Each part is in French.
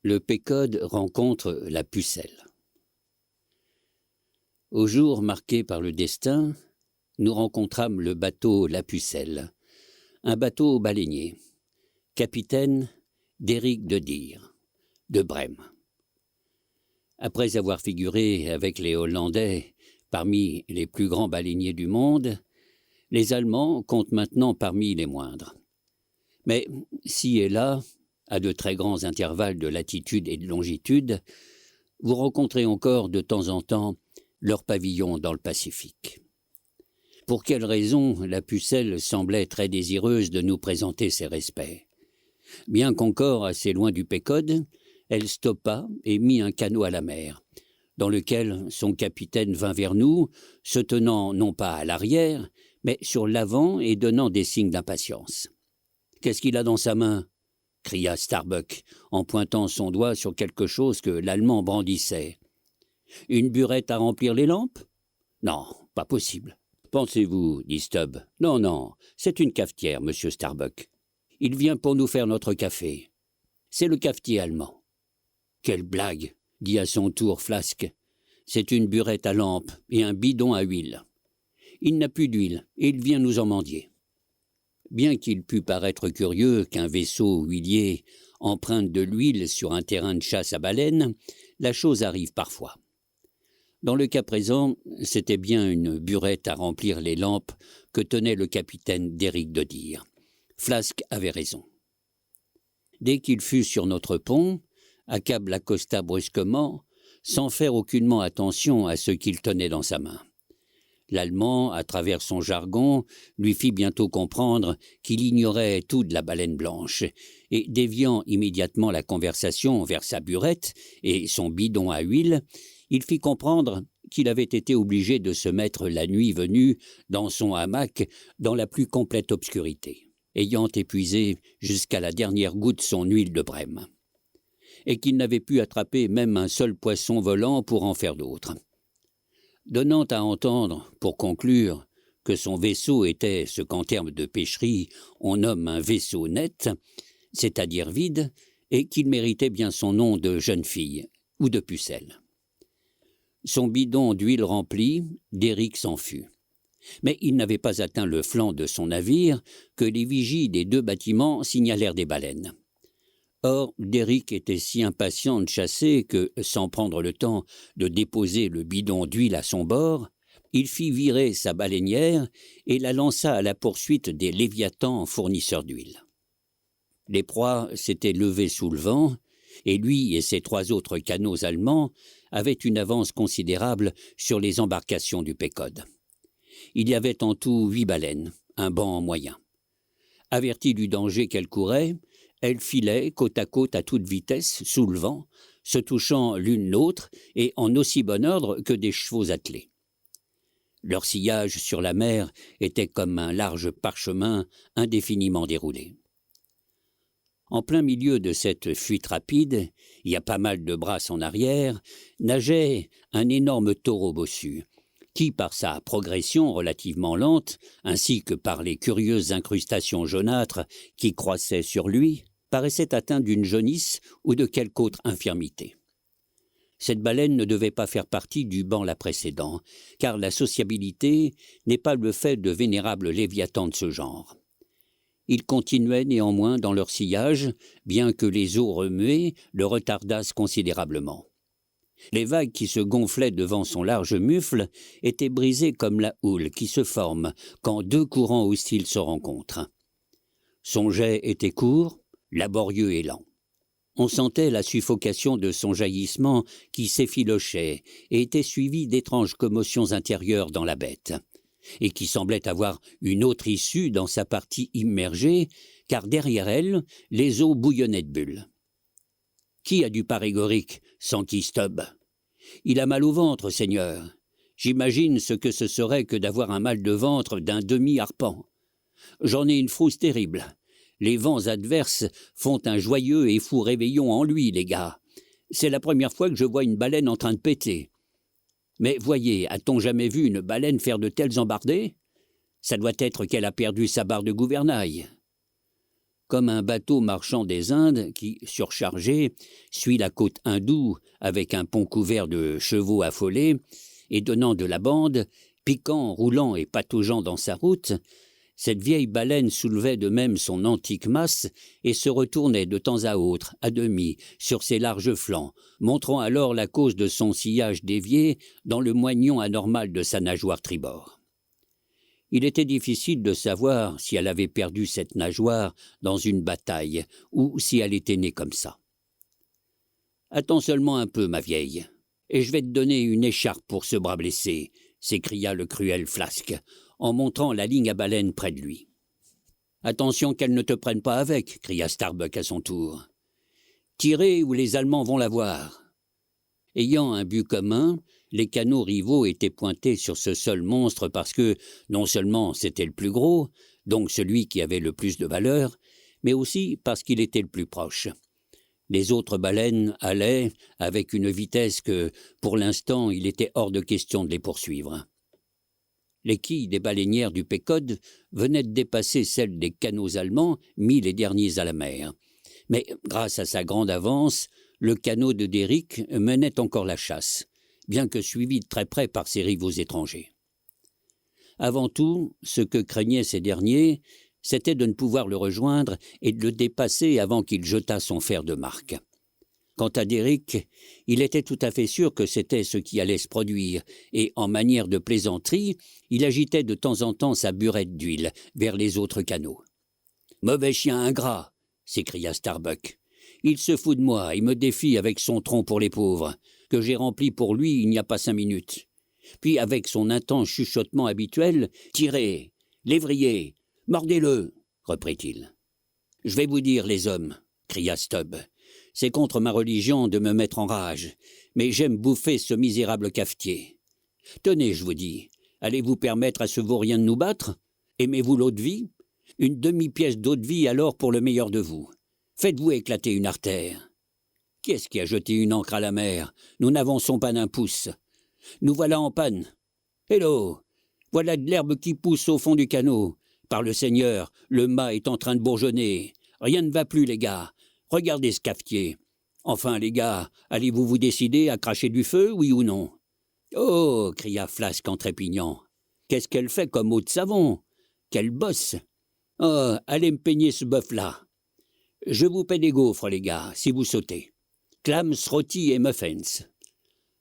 Le Pécode rencontre la pucelle. Au jour marqué par le destin, nous rencontrâmes le bateau La Pucelle, un bateau baleinier, capitaine d'Éric de Deer, de Brême. Après avoir figuré avec les Hollandais parmi les plus grands baleiniers du monde, les Allemands comptent maintenant parmi les moindres. Mais ci et là, à de très grands intervalles de latitude et de longitude, vous rencontrez encore de temps en temps leur pavillon dans le Pacifique. Pour quelle raison la Pucelle semblait très désireuse de nous présenter ses respects? Bien qu'encore assez loin du Pécode, elle stoppa et mit un canot à la mer, dans lequel son capitaine vint vers nous, se tenant non pas à l'arrière, mais sur l'avant et donnant des signes d'impatience. « Qu'est-ce qu'il a dans sa main ?» cria Starbuck, en pointant son doigt sur quelque chose que l'Allemand brandissait. « Une burette à remplir les lampes ? Non, pas possible. Pensez-vous, dit Stubb. Non, non, c'est une cafetière, monsieur Starbuck. Il vient pour nous faire notre café. C'est le cafetier allemand. » « Quelle blague !» dit à son tour Flasque. « C'est une burette à lampe et un bidon à huile. Il n'a plus d'huile et il vient nous en mendier. » Bien qu'il pût paraître curieux qu'un vaisseau huilier emprunte de l'huile sur un terrain de chasse à baleines, la chose arrive parfois. Dans le cas présent, c'était bien une burette à remplir les lampes que tenait le capitaine d'Éric de Deer. Flasque avait raison. Dès qu'il fut sur notre pont, Accab l'accosta brusquement, sans faire aucunement attention à ce qu'il tenait dans sa main. L'Allemand, à travers son jargon, lui fit bientôt comprendre qu'il ignorait tout de la baleine blanche, et déviant immédiatement la conversation vers sa burette et son bidon à huile, il fit comprendre qu'il avait été obligé de se mettre la nuit venue dans son hamac dans la plus complète obscurité, ayant épuisé jusqu'à la dernière goutte son huile de Brême, et qu'il n'avait pu attraper même un seul poisson volant pour en faire d'autres. Donnant à entendre, pour conclure, que son vaisseau était ce qu'en termes de pêcherie on nomme un vaisseau net, c'est-à-dire vide, et qu'il méritait bien son nom de jeune fille ou de pucelle. Son bidon d'huile rempli, d'Éric s'en fut. Mais il n'avait pas atteint le flanc de son navire que les vigies des deux bâtiments signalèrent des baleines. Or, d'Éric était si impatient de chasser que, sans prendre le temps de déposer le bidon d'huile à son bord, il fit virer sa baleinière et la lança à la poursuite des léviathans fournisseurs d'huile. Les proies s'étaient levées sous le vent, et lui et ses 3 autres canots allemands avaient une avance considérable sur les embarcations du Pécode. Il y avait en tout 8 baleines, un banc moyen. Averties du danger qu'elles couraient, elles filaient côte à toute vitesse, sous le vent, se touchant l'une l'autre et en aussi bon ordre que des chevaux attelés. Leur sillage sur la mer était comme un large parchemin indéfiniment déroulé. En plein milieu de cette fuite rapide, il y a pas mal de brasses en arrière, nageait un énorme taureau bossu, qui, par sa progression relativement lente, ainsi que par les curieuses incrustations jaunâtres qui croissaient sur lui, paraissait atteint d'une jaunisse ou de quelque autre infirmité. Cette baleine ne devait pas faire partie du banc là précédent, car la sociabilité n'est pas le fait de vénérables léviathans de ce genre. Ils continuaient néanmoins dans leur sillage, bien que les eaux remuées le retardassent considérablement. Les vagues qui se gonflaient devant son large mufle étaient brisées comme la houle qui se forme quand 2 courants hostiles se rencontrent. Son jet était court, laborieux et lent. On sentait la suffocation de son jaillissement qui s'effilochait et était suivi d'étranges commotions intérieures dans la bête, et qui semblait avoir une autre issue dans sa partie immergée, car derrière elle, les eaux bouillonnaient de bulles. Qui a du parégorique, s'enquit Stubb. Il a mal au ventre, seigneur. J'imagine ce que ce serait que d'avoir un mal de ventre d'un demi-arpent. J'en ai une frousse terrible. Les vents adverses font un joyeux et fou réveillon en lui, les gars. C'est la première fois que je vois une baleine en train de péter. Mais voyez, a-t-on jamais vu une baleine faire de telles embardées? Ça doit être qu'elle a perdu sa barre de gouvernail. comme un bateau marchand des Indes qui, surchargé, suit la côte hindoue avec un pont couvert de chevaux affolés et donnant de la bande, piquant, roulant et pataugeant dans sa route, cette vieille baleine soulevait de même son antique masse et se retournait de temps à autre, à demi, sur ses larges flancs, montrant alors la cause de son sillage dévié dans le moignon anormal de sa nageoire tribord. Il était difficile de savoir si elle avait perdu cette nageoire dans une bataille ou si elle était née comme ça. « Attends seulement un peu, ma vieille, et je vais te donner une écharpe pour ce bras blessé », s'écria le cruel Flasque, en montrant la ligne à baleine près de lui. « Attention qu'elle ne te prenne pas avec », cria Starbuck à son tour. « Tirez ou les Allemands vont la voir. » Ayant un but commun, les canots rivaux étaient pointés sur ce seul monstre parce que, non seulement c'était le plus gros, donc celui qui avait le plus de valeur, mais aussi parce qu'il était le plus proche. Les autres baleines allaient avec une vitesse que, pour l'instant, il était hors de question de les poursuivre. Les quilles des baleinières du Péquod venaient de dépasser celles des canots allemands, mis les derniers à la mer. Mais, grâce à sa grande avance, le canot de Déric menait encore la chasse, bien que suivi de très près par ses rivaux étrangers. Avant tout, ce que craignaient ces derniers, c'était de ne pouvoir le rejoindre et de le dépasser avant qu'il jetât son fer de marque. Quant à Déric, il était tout à fait sûr que c'était ce qui allait se produire, et, en manière de plaisanterie, il agitait de temps en temps sa burette d'huile vers les autres canots. « Mauvais chien ingrat !» s'écria Starbuck. « Il se fout de moi et me défie avec son tronc pour les pauvres, que j'ai rempli pour lui il n'y a pas 5 minutes. Puis, avec son intense chuchotement habituel, « Tirez, lévrier, mordez-le !» reprit-il. « Je vais vous dire, les hommes, » cria Stubb. « C'est contre ma religion de me mettre en rage, mais j'aime bouffer ce misérable cafetier. Tenez, je vous dis, allez-vous permettre à ce vaurien de nous battre? Aimez-vous l'eau-de-vie? Une demi-pièce d'eau-de-vie alors pour le meilleur de vous. Faites-vous éclater une artère. Qui est-ce qui a jeté une ancre à la mer? Nous n'avançons pas d'un pouce. Nous voilà en panne. Hello! Voilà de l'herbe qui pousse au fond du canot. Par le Seigneur, le mât est en train de bourgeonner. Rien ne va plus, les gars. Regardez ce cafetier. Enfin, les gars, allez-vous vous décider à cracher du feu, oui ou non? Oh, cria Flasque en trépignant. Qu'est-ce qu'elle fait comme eau de savon? Quelle bosse! Oh, allez me peigner ce bœuf-là. Je vous paie des gaufres, les gars, si vous sautez. Clams, rôtis et muffins.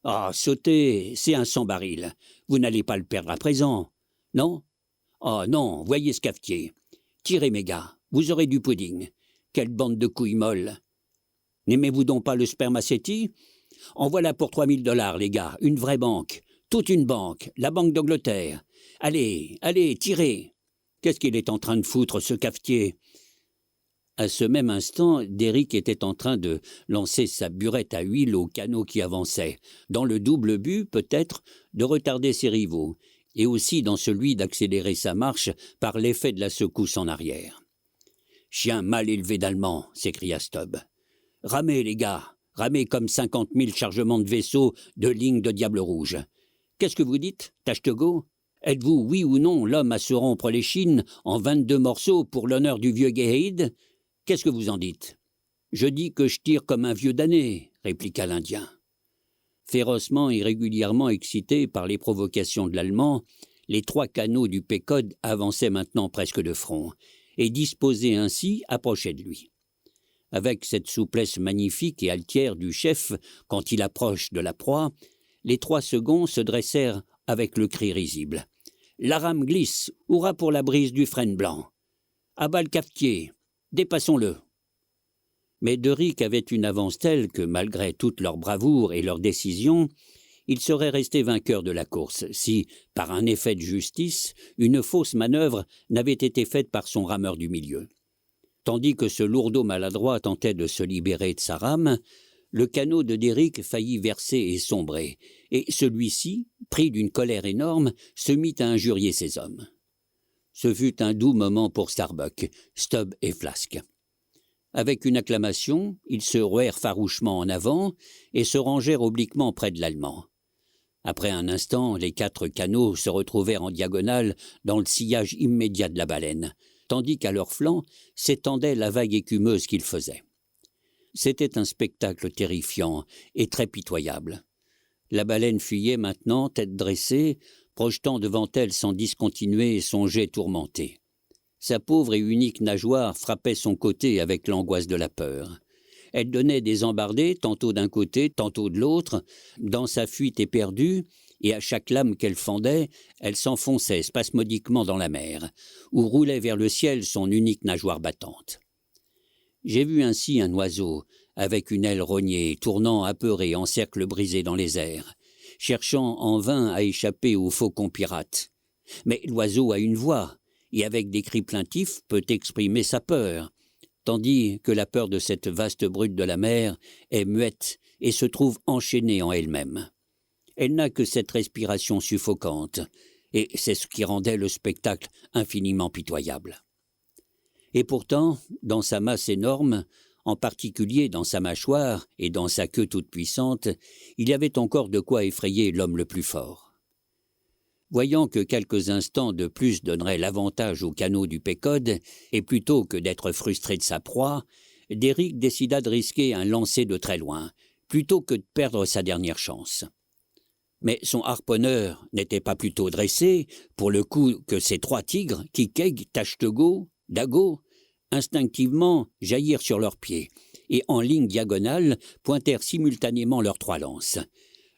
Ah, sauter, c'est un 100 barils. Vous n'allez pas le perdre à présent, non? Oh non, voyez ce cafetier. Tirez, mes gars, vous aurez du pudding. Quelle bande de couilles molles. N'aimez-vous donc pas le spermaceti? En voilà pour $3000, les gars, une vraie banque. Toute une banque, la Banque d'Angleterre. Allez, allez, tirez. Qu'est-ce qu'il est en train de foutre, ce cafetier? À ce même instant, Déric était en train de lancer sa burette à huile au canot qui avançait, dans le double but, peut-être, de retarder ses rivaux, et aussi dans celui d'accélérer sa marche par l'effet de la secousse en arrière. « Chien mal élevé d'Allemand !» s'écria Stubb. « Ramez, les gars, ramez comme 50 000 chargements de vaisseaux de ligne de Diable Rouge. Qu'est-ce que vous dites, Tachetego? Êtes-vous, oui ou non, l'homme à se rompre les chines en 22 morceaux pour l'honneur du vieux Geheid? Qu'est-ce que vous en dites? »« Je dis que je tire comme un vieux damné, » répliqua l'Indien. Férocement et régulièrement excités par les provocations de l'Allemand, les 3 canots du Péquod avançaient maintenant presque de front, et disposés ainsi approchaient de lui. Avec cette souplesse magnifique et altière du chef quand il approche de la proie, les 3 seconds se dressèrent avec le cri risible. « La rame glisse, hurrah pour la brise du frêne blanc. À bas le cafetier, dépassons-le. » Mais Déric avait une avance telle que, malgré toute leur bravoure et leur décision, il serait resté vainqueur de la course si, par un effet de justice, une fausse manœuvre n'avait été faite par son rameur du milieu. Tandis que ce lourdeau maladroit tentait de se libérer de sa rame, le canot de Déric faillit verser et sombrer, et celui-ci, pris d'une colère énorme, se mit à injurier ses hommes. Ce fut un doux moment pour Starbuck, Stubb et Flasque. Avec une acclamation, ils se rouèrent farouchement en avant et se rangèrent obliquement près de l'Allemand. Après un instant, les 4 canots se retrouvèrent en diagonale dans le sillage immédiat de la baleine, tandis qu'à leur flanc s'étendait la vague écumeuse qu'ils faisaient. C'était un spectacle terrifiant et très pitoyable. La baleine fuyait maintenant, tête dressée, projetant devant elle sans discontinuer son jet tourmenté. Sa pauvre et unique nageoire frappait son côté avec l'angoisse de la peur. Elle donnait des embardées, tantôt d'un côté, tantôt de l'autre, dans sa fuite éperdue, et à chaque lame qu'elle fendait, elle s'enfonçait spasmodiquement dans la mer, où roulait vers le ciel son unique nageoire battante. J'ai vu ainsi un oiseau, avec une aile rognée, tournant apeuré en cercle brisé dans les airs, cherchant en vain à échapper aux faucons pirates. Mais l'oiseau a une voix, et avec des cris plaintifs peut exprimer sa peur, tandis que la peur de cette vaste brute de la mer est muette et se trouve enchaînée en elle-même. Elle n'a que cette respiration suffocante, et c'est ce qui rendait le spectacle infiniment pitoyable. Et pourtant, dans sa masse énorme, en particulier dans sa mâchoire et dans sa queue toute puissante, il y avait encore de quoi effrayer l'homme le plus fort. Voyant que quelques instants de plus donneraient l'avantage au canot du Péquod, et plutôt que d'être frustré de sa proie, Derrick décida de risquer un lancer de très loin, plutôt que de perdre sa dernière chance. Mais son harponneur n'était pas plutôt dressé, pour le coup que ces 3 tigres, Kikeg, Tachetegos, Dago, instinctivement jaillirent sur leurs pieds, et en ligne diagonale pointèrent simultanément leurs 3 lances.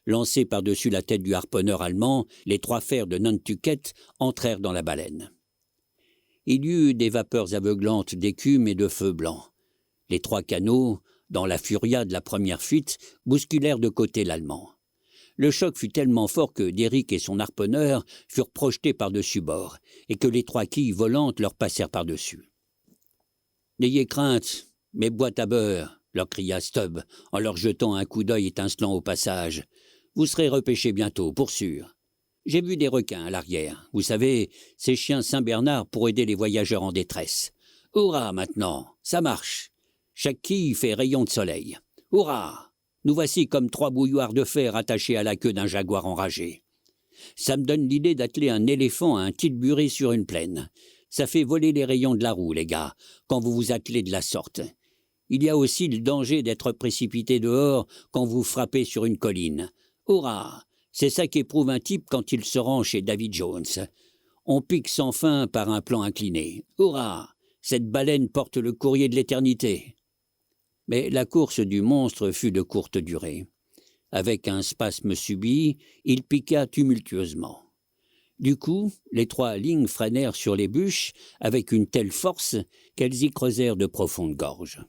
Lancés par-dessus la tête du harponneur allemand, les 3 fers de Nantucket entrèrent dans la baleine. Il y eut des vapeurs aveuglantes d'écume et de feu blanc. Les 3 canots, dans la furia de la première fuite, bousculèrent de côté l'Allemand. Le choc fut tellement fort que Derrick et son harponneur furent projetés par-dessus bord, et que les 3 quilles volantes leur passèrent par-dessus. « N'ayez crainte, mes boîtes à beurre !» leur cria Stubb, en leur jetant un coup d'œil étincelant au passage. « Vous serez repêchés bientôt, pour sûr. J'ai vu des requins à l'arrière. Vous savez, ces chiens Saint-Bernard pour aider les voyageurs en détresse. Hurrah maintenant, ça marche. Chaque quille fait rayon de soleil. Hurrah! Nous voici comme 3 bouilloires de fer attachés à la queue d'un jaguar enragé. Ça me donne l'idée d'atteler un éléphant à un tilbury sur une plaine. Ça fait voler les rayons de la roue, les gars, quand vous vous attelez de la sorte. Il y a aussi le danger d'être précipité dehors quand vous frappez sur une colline. Hurrah! C'est ça qu'éprouve un type quand il se rend chez David Jones. On pique sans fin par un plan incliné. Hurrah! Cette baleine porte le courrier de l'éternité. » Mais la course du monstre fut de courte durée. Avec un spasme subit, il piqua tumultueusement. Du coup, les 3 lignes freinèrent sur les bûches avec une telle force qu'elles y creusèrent de profondes gorges.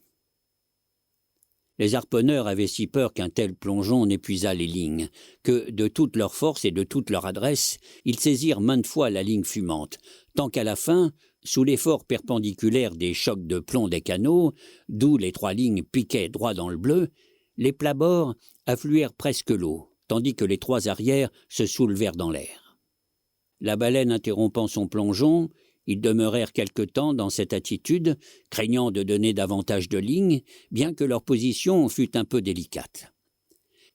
Les harponneurs avaient si peur qu'un tel plongeon n'épuisât les lignes, que, de toute leur force et de toute leur adresse, ils saisirent maintes fois la ligne fumante, tant qu'à la fin, sous l'effort perpendiculaire des chocs de plomb des canots, d'où les 3 lignes piquaient droit dans le bleu, les plabords affluèrent presque l'eau, tandis que les 3 arrières se soulevèrent dans l'air. La baleine interrompant son plongeon, ils demeurèrent quelque temps dans cette attitude, craignant de donner davantage de lignes, bien que leur position fût un peu délicate.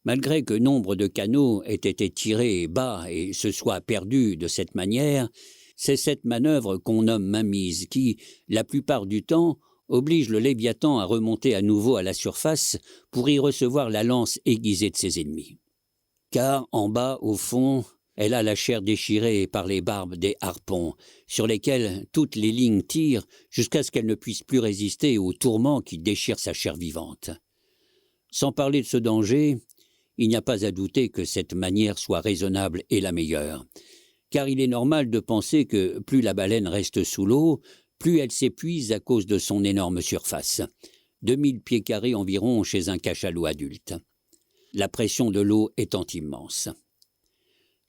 Malgré que nombre de canots aient été tirés bas et se soient perdus de cette manière, c'est cette manœuvre qu'on nomme mainmise qui, la plupart du temps, oblige le Léviathan à remonter à nouveau à la surface pour y recevoir la lance aiguisée de ses ennemis. Car, en bas, au fond, elle a la chair déchirée par les barbes des harpons, sur lesquels toutes les lignes tirent jusqu'à ce qu'elle ne puisse plus résister aux tourments qui déchirent sa chair vivante. Sans parler de ce danger, il n'y a pas à douter que cette manière soit raisonnable et la meilleure, car il est normal de penser que plus la baleine reste sous l'eau, plus elle s'épuise à cause de son énorme surface, 2000 pieds carrés environ chez un cachalot adulte. La pression de l'eau étant immense.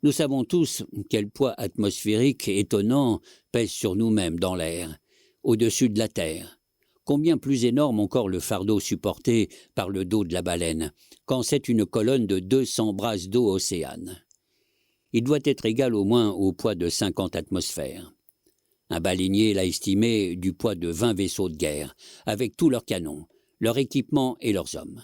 Nous savons tous quel poids atmosphérique étonnant pèse sur nous-mêmes dans l'air, au-dessus de la terre. Combien plus énorme encore le fardeau supporté par le dos de la baleine, quand c'est une colonne de 200 brasses d'eau océane. Il doit être égal au moins au poids de 50 atmosphères. Un baleinier l'a estimé du poids de 20 vaisseaux de guerre, avec tous leurs canons, leur équipement et leurs hommes.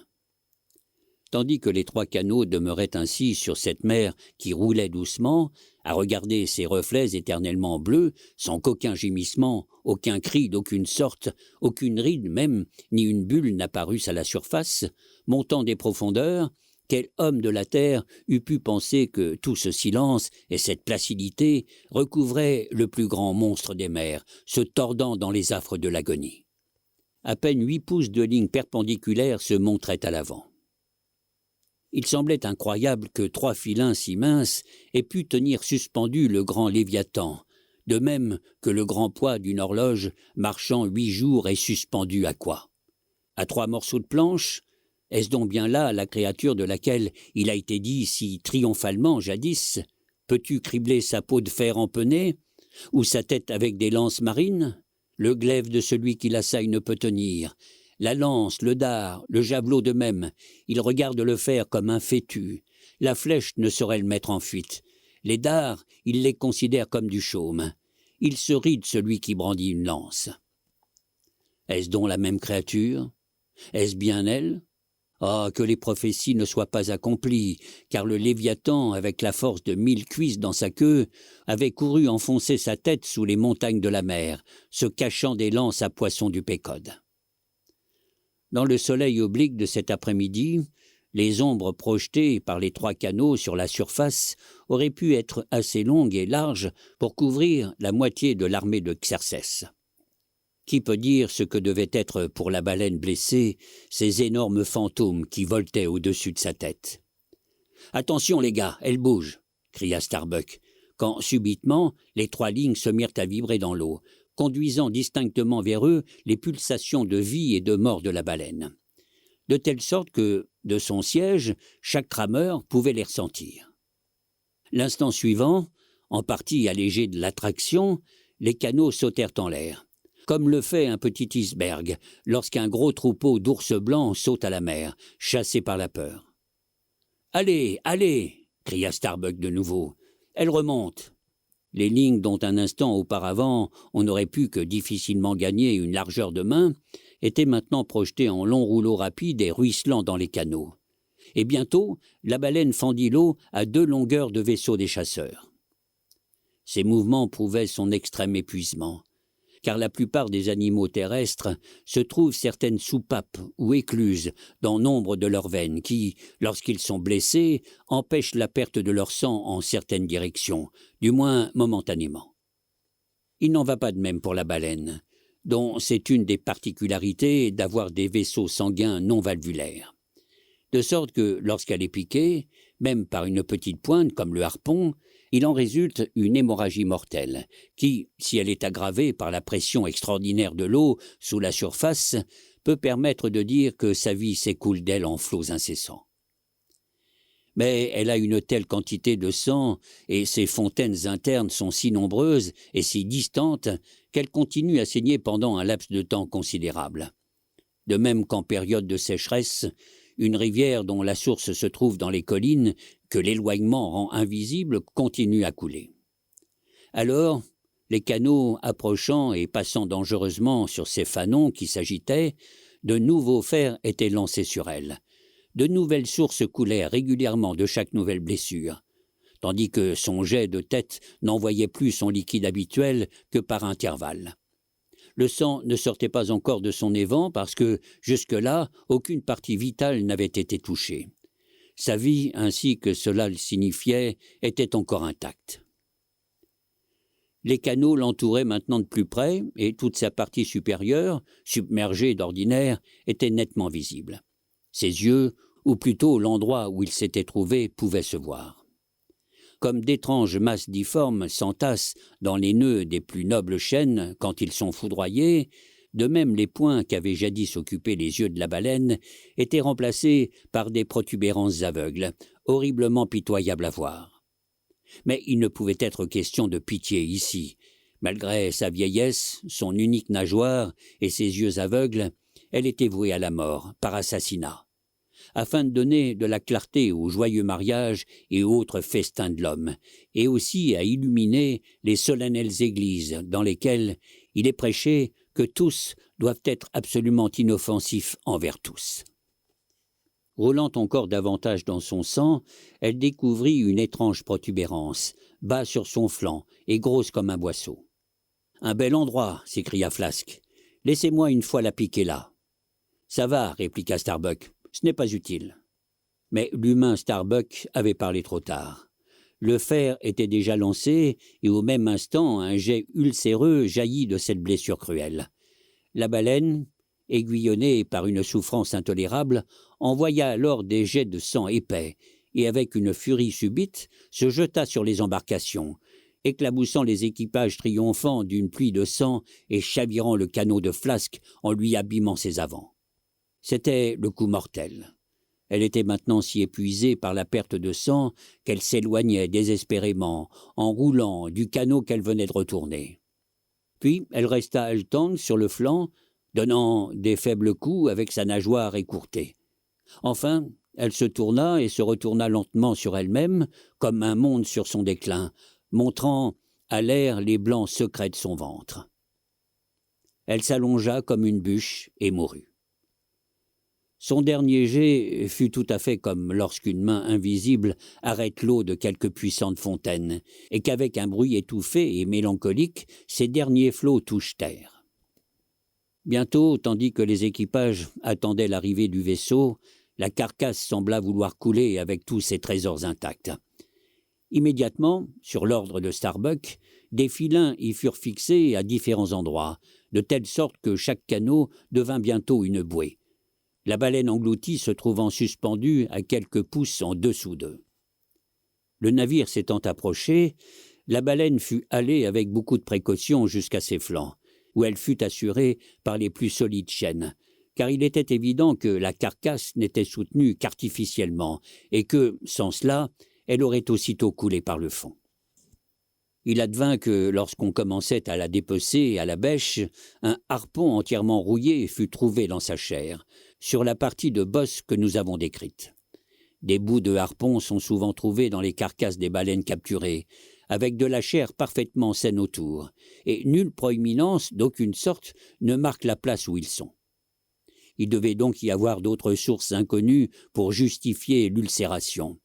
tandis que les 3 canots demeuraient ainsi sur cette mer qui roulait doucement, à regarder ses reflets éternellement bleus, sans qu'aucun gémissement, aucun cri d'aucune sorte, aucune ride même, ni une bulle n'apparussent à la surface, montant des profondeurs, quel homme de la terre eût pu penser que tout ce silence et cette placidité recouvraient le plus grand monstre des mers, se tordant dans les affres de l'agonie. À peine 8 pouces de ligne perpendiculaire se montraient à l'avant. Il semblait incroyable que 3 filins si minces aient pu tenir suspendu le grand Léviathan, de même que le grand poids d'une horloge marchant 8 jours est suspendu à quoi? À 3 morceaux de planche? Est-ce donc bien là la créature de laquelle il a été dit si triomphalement jadis « Peux-tu cribler sa peau de fer empennée, ou sa tête avec des lances marines? Le glaive de celui qui l'assaille ne peut tenir. La lance, le dard, le javelot de même, il regarde le fer comme un fétu. La flèche ne saurait le mettre en fuite. Les dards, il les considère comme du chaume. Il se rit de celui qui brandit une lance. Est-ce donc la même créature? Est-ce bien elle? Ah, que les prophéties ne soient pas accomplies, car le Léviathan, avec la force de 1000 cuisses dans sa queue, avait couru enfoncer sa tête sous les montagnes de la mer, se cachant des lances à poissons du Pécode. Dans le soleil oblique de cet après-midi, les ombres projetées par les 3 canots sur la surface auraient pu être assez longues et larges pour couvrir la moitié de l'armée de Xerxès. Qui peut dire ce que devaient être pour la baleine blessée ces énormes fantômes qui voltaient au-dessus de sa tête? « Attention les gars, elle bouge !» cria Starbuck, quand subitement les 3 lignes se mirent à vibrer dans l'eau, conduisant distinctement vers eux les pulsations de vie et de mort de la baleine, de telle sorte que, de son siège, chaque rameur pouvait les ressentir. L'instant suivant, en partie allégés de l'attraction, les canots sautèrent en l'air, comme le fait un petit iceberg lorsqu'un gros troupeau d'ours blancs saute à la mer, chassé par la peur. « Allez, allez !» cria Starbuck de nouveau. « Elle remonte !» Les lignes dont un instant auparavant on n'aurait pu que difficilement gagner une largeur de main étaient maintenant projetées en longs rouleaux rapides et ruisselants dans les canaux. Et bientôt, la baleine fendit l'eau à 2 longueurs de vaisseau des chasseurs. Ces mouvements prouvaient son extrême épuisement, car la plupart des animaux terrestres se trouvent certaines soupapes ou écluses dans nombre de leurs veines qui, lorsqu'ils sont blessés, empêchent la perte de leur sang en certaines directions, du moins momentanément. Il n'en va pas de même pour la baleine, dont c'est une des particularités d'avoir des vaisseaux sanguins non valvulaires. De sorte que, lorsqu'elle est piquée, même par une petite pointe comme le harpon, il en résulte une hémorragie mortelle, qui, si elle est aggravée par la pression extraordinaire de l'eau sous la surface, peut permettre de dire que sa vie s'écoule d'elle en flots incessants. Mais elle a une telle quantité de sang, et ses fontaines internes sont si nombreuses et si distantes, qu'elle continue à saigner pendant un laps de temps considérable. De même qu'en période de sécheresse, une rivière dont la source se trouve dans les collines, que l'éloignement rend invisible, continue à couler. Alors, les canots approchant et passant dangereusement sur ces fanons qui s'agitaient, de nouveaux fers étaient lancés sur elle. De nouvelles sources coulaient régulièrement de chaque nouvelle blessure, tandis que son jet de tête n'envoyait plus son liquide habituel que par intervalles. Le sang ne sortait pas encore de son évent parce que, jusque-là, aucune partie vitale n'avait été touchée. Sa vie, ainsi que cela le signifiait, était encore intacte. Les canots l'entouraient maintenant de plus près et toute sa partie supérieure, submergée d'ordinaire, était nettement visible. Ses yeux, ou plutôt l'endroit où il s'était trouvé, pouvaient se voir. Comme d'étranges masses difformes s'entassent dans les nœuds des plus nobles chênes quand ils sont foudroyés, de même les points qu'avaient jadis occupé les yeux de la baleine étaient remplacés par des protubérances aveugles, horriblement pitoyables à voir. Mais il ne pouvait être question de pitié ici. Malgré sa vieillesse, son unique nageoire et ses yeux aveugles, elle était vouée à la mort, par assassinat, afin de donner de la clarté aux joyeux mariages et autres festins de l'homme, et aussi à illuminer les solennelles églises dans lesquelles il est prêché que tous doivent être absolument inoffensifs envers tous. Roulant encore davantage dans son sang, elle découvrit une étrange protubérance, bas sur son flanc et grosse comme un boisseau. « Un bel endroit !» s'écria Flasque. « Laissez-moi une fois la piquer là. »« Ça va !» répliqua Starbuck. « Ce n'est pas utile. » Mais l'humain Starbuck avait parlé trop tard. Le fer était déjà lancé et au même instant un jet ulcéreux jaillit de cette blessure cruelle. La baleine, aiguillonnée par une souffrance intolérable, envoya alors des jets de sang épais et avec une furie subite se jeta sur les embarcations, éclaboussant les équipages triomphants d'une pluie de sang et chavirant le canot de Flasque en lui abîmant ses avants. C'était le coup mortel. Elle était maintenant si épuisée par la perte de sang qu'elle s'éloignait désespérément, en roulant du canot qu'elle venait de retourner. Puis elle resta haletante sur le flanc, donnant des faibles coups avec sa nageoire écourtée. Enfin, elle se tourna et se retourna lentement sur elle-même, comme un monde sur son déclin, montrant à l'air les blancs secrets de son ventre. Elle s'allongea comme une bûche et mourut. Son dernier jet fut tout à fait comme lorsqu'une main invisible arrête l'eau de quelque puissante fontaine, et qu'avec un bruit étouffé et mélancolique, ses derniers flots touchent terre. Bientôt, tandis que les équipages attendaient l'arrivée du vaisseau, la carcasse sembla vouloir couler avec tous ses trésors intacts. Immédiatement, sur l'ordre de Starbuck, des filins y furent fixés à différents endroits, de telle sorte que chaque canot devint bientôt une bouée. La baleine engloutie se trouvant suspendue à quelques pouces en dessous d'eux. Le navire s'étant approché, la baleine fut halée avec beaucoup de précaution jusqu'à ses flancs, où elle fut assurée par les plus solides chaînes, car il était évident que la carcasse n'était soutenue qu'artificiellement, et que, sans cela, elle aurait aussitôt coulé par le fond. Il advint que, lorsqu'on commençait à la dépecer à la bêche, un harpon entièrement rouillé fut trouvé dans sa chair, sur la partie de bosse que nous avons décrite. Des bouts de harpon sont souvent trouvés dans les carcasses des baleines capturées, avec de la chair parfaitement saine autour, et nulle proéminence d'aucune sorte ne marque la place où ils sont. Il devait donc y avoir d'autres sources inconnues pour justifier l'ulcération.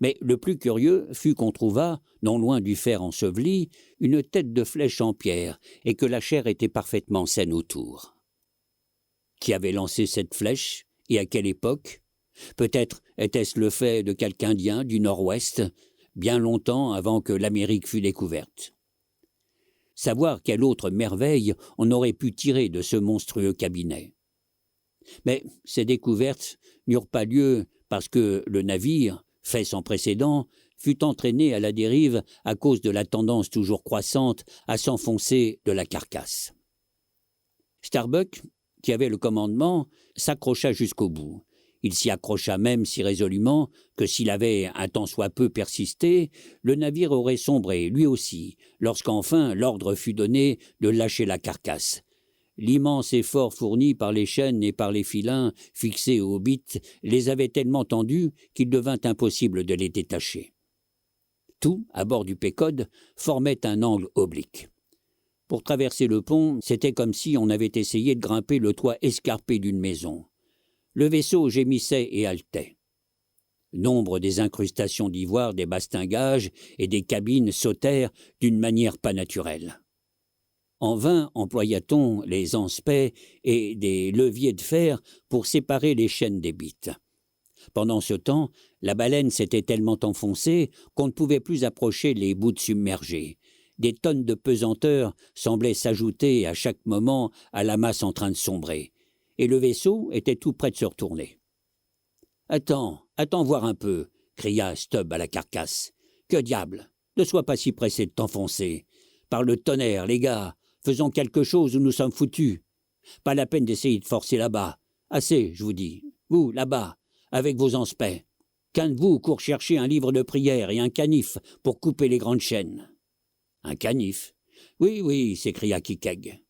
Mais le plus curieux fut qu'on trouva, non loin du fer enseveli, une tête de flèche en pierre, et que la chair était parfaitement saine autour. Qui avait lancé cette flèche, et à quelle époque? Peut-être était-ce le fait de quelque Indien du Nord-Ouest, bien longtemps avant que l'Amérique fût découverte. Savoir quelle autre merveille on aurait pu tirer de ce monstrueux cabinet. Mais ces découvertes n'eurent pas lieu parce que le navire, fait sans précédent, fut entraîné à la dérive à cause de la tendance toujours croissante à s'enfoncer de la carcasse. Starbuck, qui avait le commandement, s'accrocha jusqu'au bout. Il s'y accrocha même si résolument que s'il avait un tant soit peu persisté, le navire aurait sombré, lui aussi, lorsqu'enfin l'ordre fut donné de lâcher la carcasse. L'immense effort fourni par les chaînes et par les filins fixés au bitt les avait tellement tendus qu'il devint impossible de les détacher. Tout, à bord du Pécode, formait un angle oblique. Pour traverser le pont, c'était comme si on avait essayé de grimper le toit escarpé d'une maison. Le vaisseau gémissait et haletait. Nombre des incrustations d'ivoire des bastingages et des cabines sautèrent d'une manière pas naturelle. En vain employa-t-on les anspets et des leviers de fer pour séparer les chaînes des bittes. Pendant ce temps, la baleine s'était tellement enfoncée qu'on ne pouvait plus approcher les bouts submergés. Des tonnes de pesanteur semblaient s'ajouter à chaque moment à la masse en train de sombrer, et le vaisseau était tout près de se retourner. « Attends voir un peu !» cria Stubb à la carcasse. « Que diable! Ne sois pas si pressé de t'enfoncer. Par le tonnerre, les gars, faisons quelque chose ou nous sommes foutus. Pas la peine d'essayer de forcer là-bas. Assez, je vous dis. Vous, là-bas, avec vos anspets. Qu'un de vous court chercher un livre de prière et un canif pour couper les grandes chaînes. » « Un canif ?»« Oui, s'écria Kikeg.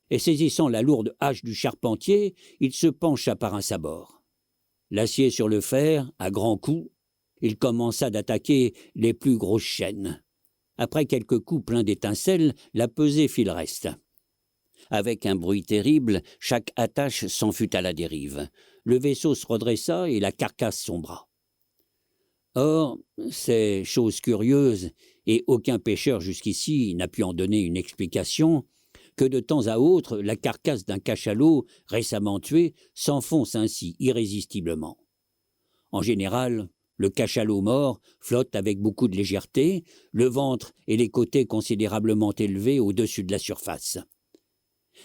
Et saisissant la lourde hache du charpentier, il se pencha par un sabord. L'acier sur le fer, à grands coups, il commença d'attaquer les plus grosses chaînes. Après quelques coups pleins d'étincelles, la pesée fit le reste. Avec un bruit terrible, chaque attache s'en fut à la dérive. Le vaisseau se redressa et la carcasse sombra. Or, c'est chose curieuse, et aucun pêcheur jusqu'ici n'a pu en donner une explication, que de temps à autre, la carcasse d'un cachalot récemment tué s'enfonce ainsi irrésistiblement. En général, le cachalot mort flotte avec beaucoup de légèreté, le ventre et les côtés considérablement élevés au-dessus de la surface.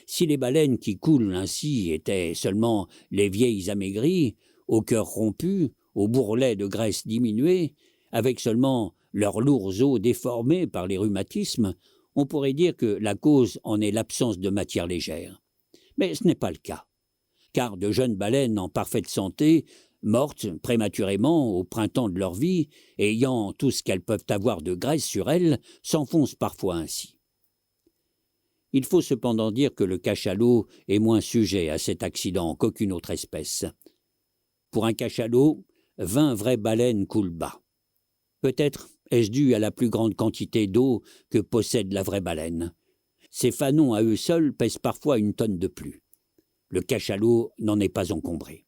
Si les baleines qui coulent ainsi étaient seulement les vieilles amaigries, au cœur rompu, au bourrelet de graisse diminué, avec seulement leurs lourds os déformés par les rhumatismes, on pourrait dire que la cause en est l'absence de matière légère. Mais ce n'est pas le cas, car de jeunes baleines en parfaite santé, mortes prématurément au printemps de leur vie, et ayant tout ce qu'elles peuvent avoir de graisse sur elles, s'enfoncent parfois ainsi. Il faut cependant dire que le cachalot est moins sujet à cet accident qu'aucune autre espèce. Pour un cachalot, 20 vraies baleines coulent bas. Peut-être est-ce dû à la plus grande quantité d'eau que possède la vraie baleine. Ces fanons à eux seuls pèsent parfois 1 tonne de plus. Le cachalot n'en est pas encombré.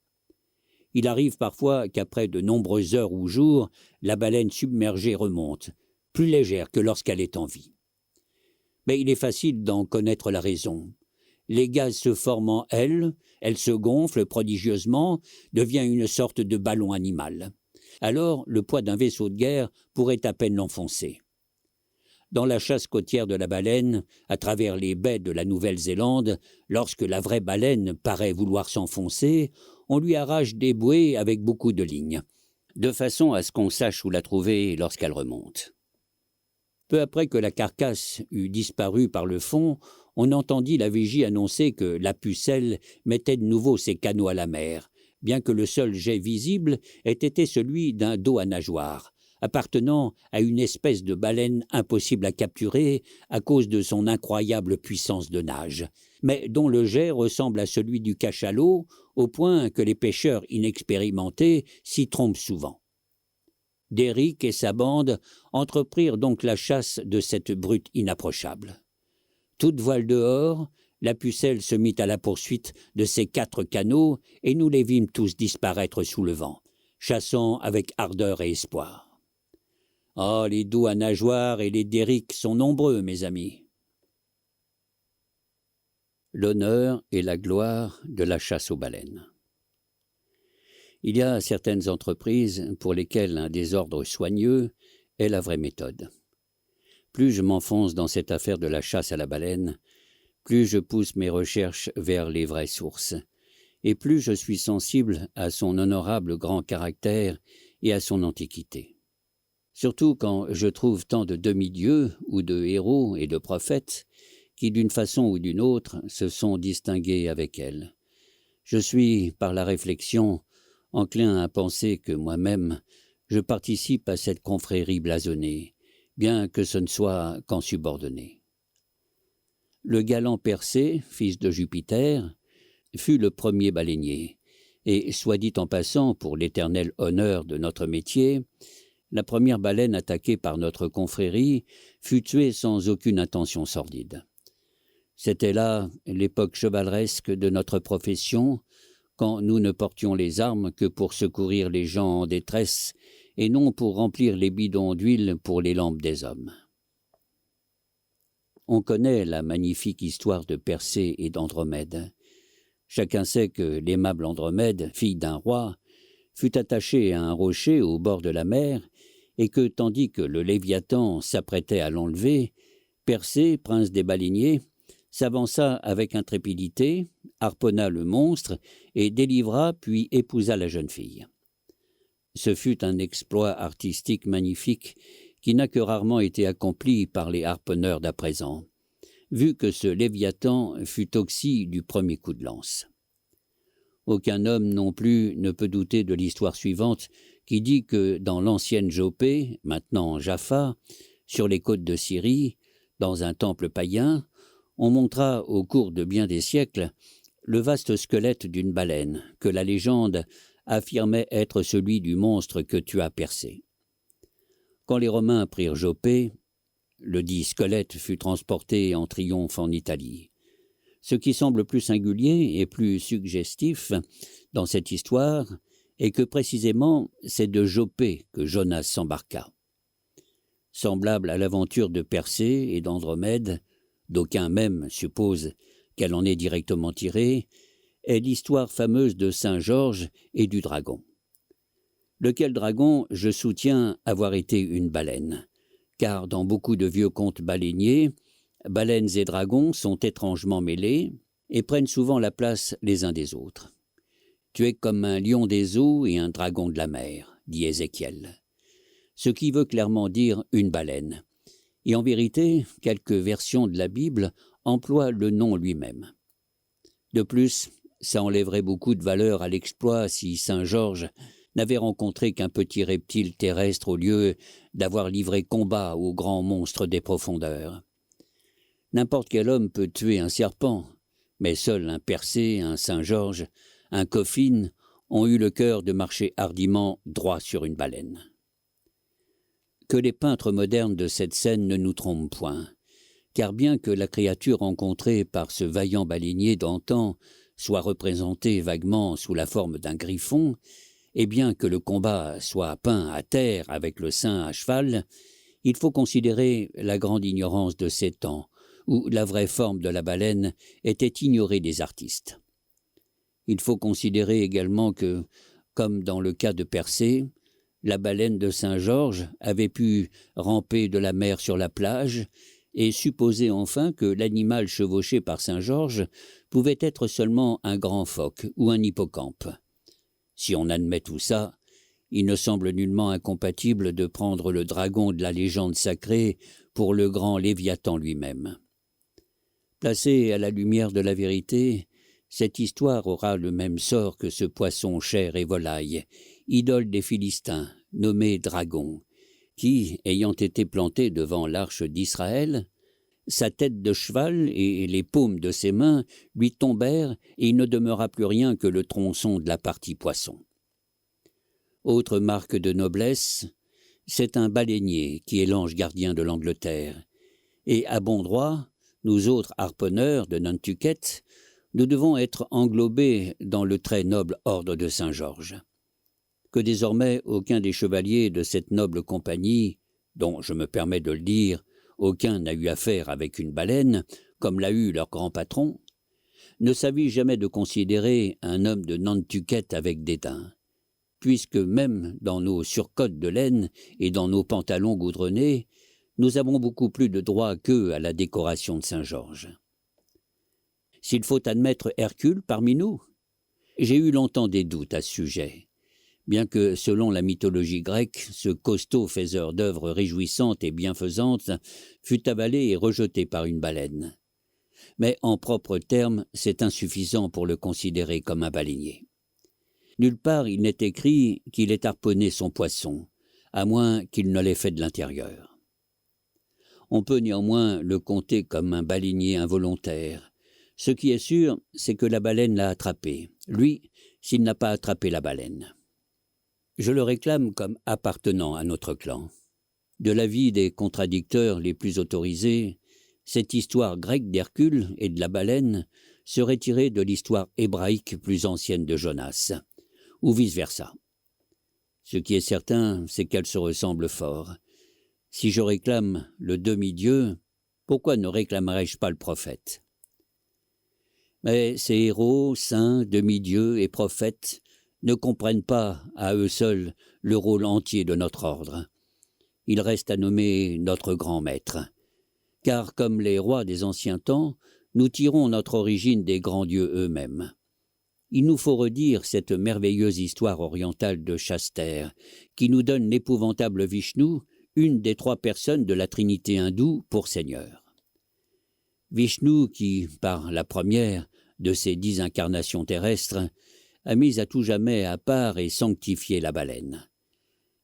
Il arrive parfois qu'après de nombreuses heures ou jours, la baleine submergée remonte, plus légère que lorsqu'elle est en vie. Mais il est facile d'en connaître la raison. Les gaz se forment en elle se gonfle prodigieusement, devient une sorte de ballon animal. Alors, le poids d'un vaisseau de guerre pourrait à peine l'enfoncer. Dans la chasse côtière de la baleine, à travers les baies de la Nouvelle-Zélande, lorsque la vraie baleine paraît vouloir s'enfoncer, on lui arrache des bouées avec beaucoup de lignes, de façon à ce qu'on sache où la trouver lorsqu'elle remonte. Peu après que la carcasse eut disparu par le fond, on entendit la vigie annoncer que la pucelle mettait de nouveau ses canots à la mer, bien que le seul jet visible ait été celui d'un dos à nageoires, appartenant à une espèce de baleine impossible à capturer à cause de son incroyable puissance de nage, mais dont le jet ressemble à celui du cachalot, au point que les pêcheurs inexpérimentés s'y trompent souvent. Derrick et sa bande entreprirent donc la chasse de cette brute inapprochable. Toute voile dehors, la pucelle se mit à la poursuite de ses 4 canots et nous les vîmes tous disparaître sous le vent, chassant avec ardeur et espoir. Oh, les dos à nageoires et les derricks sont nombreux, mes amis. L'honneur et la gloire de la chasse aux baleines. Il y a certaines entreprises pour lesquelles un désordre soigneux est la vraie méthode. Plus je m'enfonce dans cette affaire de la chasse à la baleine, plus je pousse mes recherches vers les vraies sources, et plus je suis sensible à son honorable grand caractère et à son antiquité. Surtout quand je trouve tant de demi-dieux ou de héros et de prophètes qui, d'une façon ou d'une autre, se sont distingués avec elle. Je suis, par la réflexion, enclin à penser que moi-même, je participe à cette confrérie blasonnée, bien que ce ne soit qu'en subordonné. Le galant Persée, fils de Jupiter, fut le premier baleinier, et, soit dit en passant pour l'éternel honneur de notre métier, la première baleine attaquée par notre confrérie fut tuée sans aucune intention sordide. C'était là l'époque chevaleresque de notre profession, quand nous ne portions les armes que pour secourir les gens en détresse et non pour remplir les bidons d'huile pour les lampes des hommes. On connaît la magnifique histoire de Persée et d'Andromède. Chacun sait que l'aimable Andromède, fille d'un roi, fut attachée à un rocher au bord de la mer et que, tandis que le Léviathan s'apprêtait à l'enlever, Persée, prince des baleiniers, s'avança avec intrépidité, harponna le monstre et délivra puis épousa la jeune fille. Ce fut un exploit artistique magnifique qui n'a que rarement été accompli par les harponneurs d'à présent, vu que ce Léviathan fut oxy du premier coup de lance. Aucun homme non plus ne peut douter de l'histoire suivante qui dit que dans l'ancienne Jopé, maintenant Jaffa, sur les côtes de Syrie, dans un temple païen, on montra au cours de bien des siècles le vaste squelette d'une baleine que la légende affirmait être celui du monstre que tua Persée. Quand les Romains prirent Jopé, le dit squelette fut transporté en triomphe en Italie. Ce qui semble plus singulier et plus suggestif dans cette histoire est que précisément c'est de Jopé que Jonas s'embarqua. Semblable à l'aventure de Persée et d'Andromède, d'aucuns même supposent qu'elle en est directement tirée, est l'histoire fameuse de Saint Georges et du dragon. Lequel dragon, je soutiens avoir été une baleine, car dans beaucoup de vieux contes baleiniers, baleines et dragons sont étrangement mêlés et prennent souvent la place les uns des autres. « Tu es comme un lion des eaux et un dragon de la mer », dit Ézéchiel. Ce qui veut clairement dire une baleine. Et en vérité, quelques versions de la Bible emploient le nom lui-même. De plus, ça enlèverait beaucoup de valeur à l'exploit si Saint Georges n'avait rencontré qu'un petit reptile terrestre au lieu d'avoir livré combat aux grands monstres des profondeurs. N'importe quel homme peut tuer un serpent, mais seul un Persée, un Saint Georges, un Coffin ont eu le cœur de marcher hardiment droit sur une baleine. Que les peintres modernes de cette scène ne nous trompent point, car bien que la créature rencontrée par ce vaillant baleinier d'antan soit représentée vaguement sous la forme d'un griffon, et bien que le combat soit peint à terre avec le saint à cheval, il faut considérer la grande ignorance de ces temps, où la vraie forme de la baleine était ignorée des artistes. Il faut considérer également que, comme dans le cas de Persée, la baleine de Saint-Georges avait pu ramper de la mer sur la plage et supposer enfin que l'animal chevauché par Saint-Georges pouvait être seulement un grand phoque ou un hippocampe. Si on admet tout ça, il ne semble nullement incompatible de prendre le dragon de la légende sacrée pour le grand Léviathan lui-même. Placé à la lumière de la vérité, cette histoire aura le même sort que ce poisson chair et volaille, idole des Philistins, nommé dragon, qui, ayant été planté devant l'arche d'Israël, sa tête de cheval et les paumes de ses mains lui tombèrent et il ne demeura plus rien que le tronçon de la partie poisson. Autre marque de noblesse, c'est un baleinier qui est l'ange gardien de l'Angleterre, et à bon droit, nous autres harponneurs de Nantucket, nous devons être englobés dans le très noble ordre de Saint-Georges. Que désormais aucun des chevaliers de cette noble compagnie, dont je me permets de le dire, aucun n'a eu affaire avec une baleine, comme l'a eu leur grand patron, ne s'avise jamais de considérer un homme de Nantucket avec dédain, puisque même dans nos surcottes de laine et dans nos pantalons goudronnés, nous avons beaucoup plus de droit qu'eux à la décoration de Saint-Georges. S'il faut admettre Hercule parmi nous, j'ai eu longtemps des doutes à ce sujet, bien que, selon la mythologie grecque, ce costaud faiseur d'œuvres réjouissantes et bienfaisantes fut avalé et rejeté par une baleine. Mais en propres termes, c'est insuffisant pour le considérer comme un baleinier. Nulle part il n'est écrit qu'il ait harponné son poisson, à moins qu'il ne l'ait fait de l'intérieur. On peut néanmoins le compter comme un baleinier involontaire. Ce qui est sûr, c'est que la baleine l'a attrapé, lui, s'il n'a pas attrapé la baleine. Je le réclame comme appartenant à notre clan. De l'avis des contradicteurs les plus autorisés, cette histoire grecque d'Hercule et de la baleine serait tirée de l'histoire hébraïque plus ancienne de Jonas, ou vice-versa. Ce qui est certain, c'est qu'elles se ressemblent fort. Si je réclame le demi-dieu, pourquoi ne réclamerais-je pas le prophète ? Mais ces héros, saints, demi-dieux et prophètes ne comprennent pas à eux seuls le rôle entier de notre ordre. Il reste à nommer notre grand maître, car comme les rois des anciens temps, nous tirons notre origine des grands dieux eux-mêmes. Il nous faut redire cette merveilleuse histoire orientale de Shaster, qui nous donne l'épouvantable Vishnu, une des 3 personnes de la Trinité hindoue, pour Seigneur. Vishnu qui, par la première de ces 10 incarnations terrestres, a mis à tout jamais à part et sanctifié la baleine.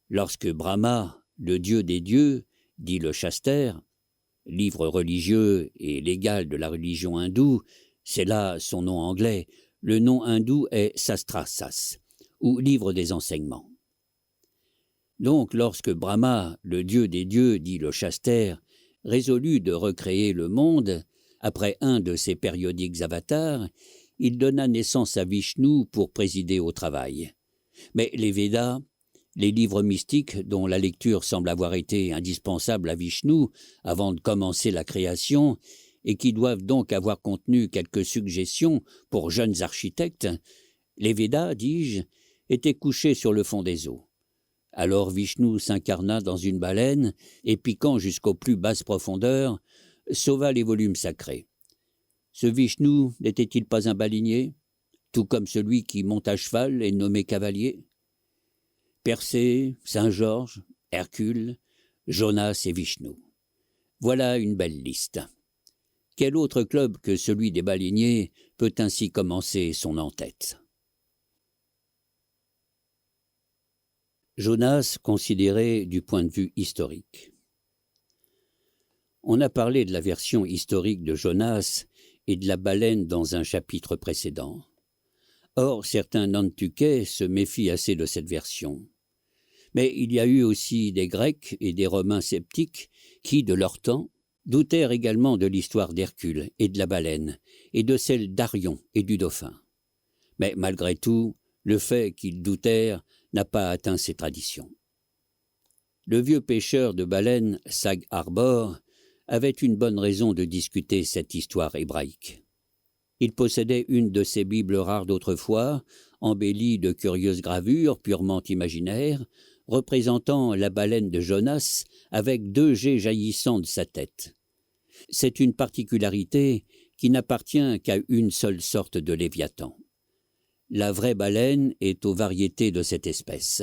Lorsque Brahma, le dieu des dieux, dit le Shaster, livre religieux et légal de la religion hindoue, c'est là son nom anglais, le nom hindou est Sastrasas, ou livre des enseignements. Donc, lorsque Brahma, le dieu des dieux, dit le Shaster, résolut de recréer le monde, Après un de ses périodiques avatars, il donna naissance à Vishnu pour présider au travail. Mais les Védas, les livres mystiques dont la lecture semble avoir été indispensable à Vishnu avant de commencer la création, et qui doivent donc avoir contenu quelques suggestions pour jeunes architectes, les Védas, dis-je, étaient couchés sur le fond des eaux. Alors Vishnu s'incarna dans une baleine et, piquant jusqu'aux plus basses profondeurs, sauva les volumes sacrés. Ce Vishnu n'était-il pas un baleinier, tout comme celui qui monte à cheval est nommé cavalier? Persée, Saint-Georges, Hercule, Jonas et Vishnu. Voilà une belle liste. Quel autre club que celui des baleiniers peut ainsi commencer son en-tête? Jonas considéré du point de vue historique. On a parlé de la version historique de Jonas et de la baleine dans un chapitre précédent. Or, certains Nantuckais se méfient assez de cette version. Mais il y a eu aussi des Grecs et des Romains sceptiques qui, de leur temps, doutèrent également de l'histoire d'Hercule et de la baleine, et de celle d'Arion et du dauphin. Mais malgré tout, le fait qu'ils doutèrent n'a pas atteint ces traditions. Le vieux pêcheur de baleines, Sag Harbor, avait une bonne raison de discuter cette histoire hébraïque. Il possédait une de ces bibles rares d'autrefois, embellie de curieuses gravures purement imaginaires, représentant la baleine de Jonas avec 2 jets jaillissant de sa tête. C'est une particularité qui n'appartient qu'à une seule sorte de léviathan. La vraie baleine est aux variétés de cette espèce.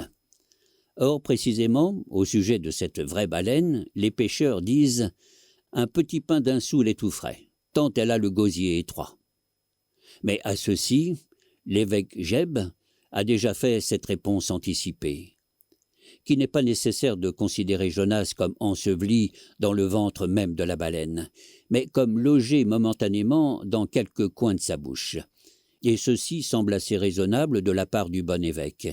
Or, précisément, au sujet de cette vraie baleine, les pêcheurs disent « un petit pain d'un sou l'est tout frais, tant elle a le gosier étroit ». Mais à ceci, l'évêque Geb a déjà fait cette réponse anticipée, qu'il n'est pas nécessaire de considérer Jonas comme enseveli dans le ventre même de la baleine, mais comme logé momentanément dans quelque coin de sa bouche. Et ceci semble assez raisonnable de la part du bon évêque,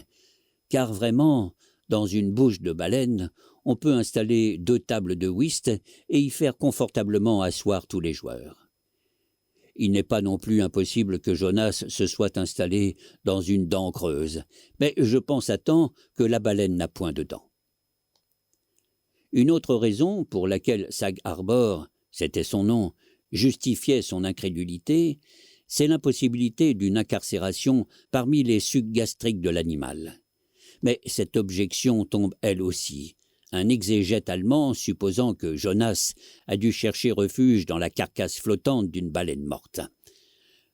car vraiment, dans une bouche de baleine, on peut installer 2 tables de whist et y faire confortablement asseoir tous les joueurs. Il n'est pas non plus impossible que Jonas se soit installé dans une dent creuse, mais je pense à temps que la baleine n'a point de dents. Une autre raison pour laquelle Sag Harbor, c'était son nom, justifiait son incrédulité, c'est l'impossibilité d'une incarcération parmi les sucs gastriques de l'animal. Mais cette objection tombe elle aussi, un exégète allemand supposant que Jonas a dû chercher refuge dans la carcasse flottante d'une baleine morte.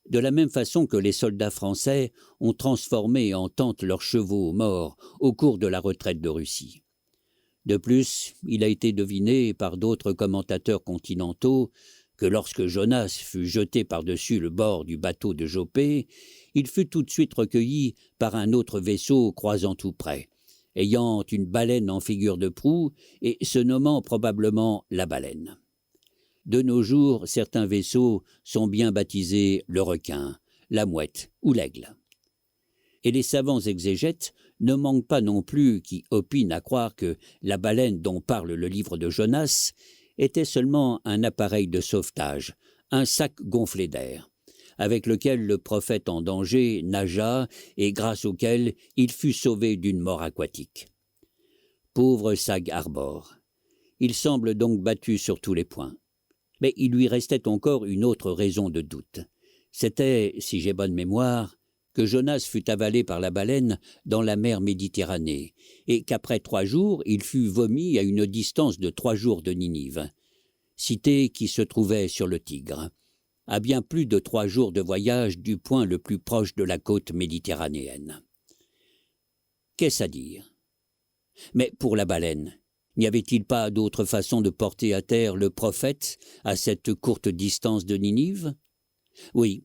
De la même façon que les soldats français ont transformé en tente leurs chevaux morts au cours de la retraite de Russie. De plus, il a été deviné par d'autres commentateurs continentaux que lorsque Jonas fut jeté par-dessus le bord du bateau de Jopé, il fut tout de suite recueilli par un autre vaisseau croisant tout près, ayant une baleine en figure de proue et se nommant probablement la baleine. De nos jours, certains vaisseaux sont bien baptisés le requin, la mouette ou l'aigle. Et les savants exégètes ne manquent pas non plus qui opinent à croire que la baleine dont parle le livre de Jonas était seulement un appareil de sauvetage, un sac gonflé d'air, avec lequel le prophète en danger nagea et grâce auquel il fut sauvé d'une mort aquatique. Pauvre Sag Harbor, il semble donc battu sur tous les points. Mais il lui restait encore une autre raison de doute. C'était, si j'ai bonne mémoire, que Jonas fut avalé par la baleine dans la mer Méditerranée, et qu'après 3 jours, il fut vomi à une distance de 3 jours de Ninive, cité qui se trouvait sur le Tigre, à bien plus de 3 jours de voyage du point le plus proche de la côte méditerranéenne. Qu'est-ce à dire? Mais pour la baleine, n'y avait-il pas d'autre façon de porter à terre le prophète à cette courte distance de Ninive? Oui,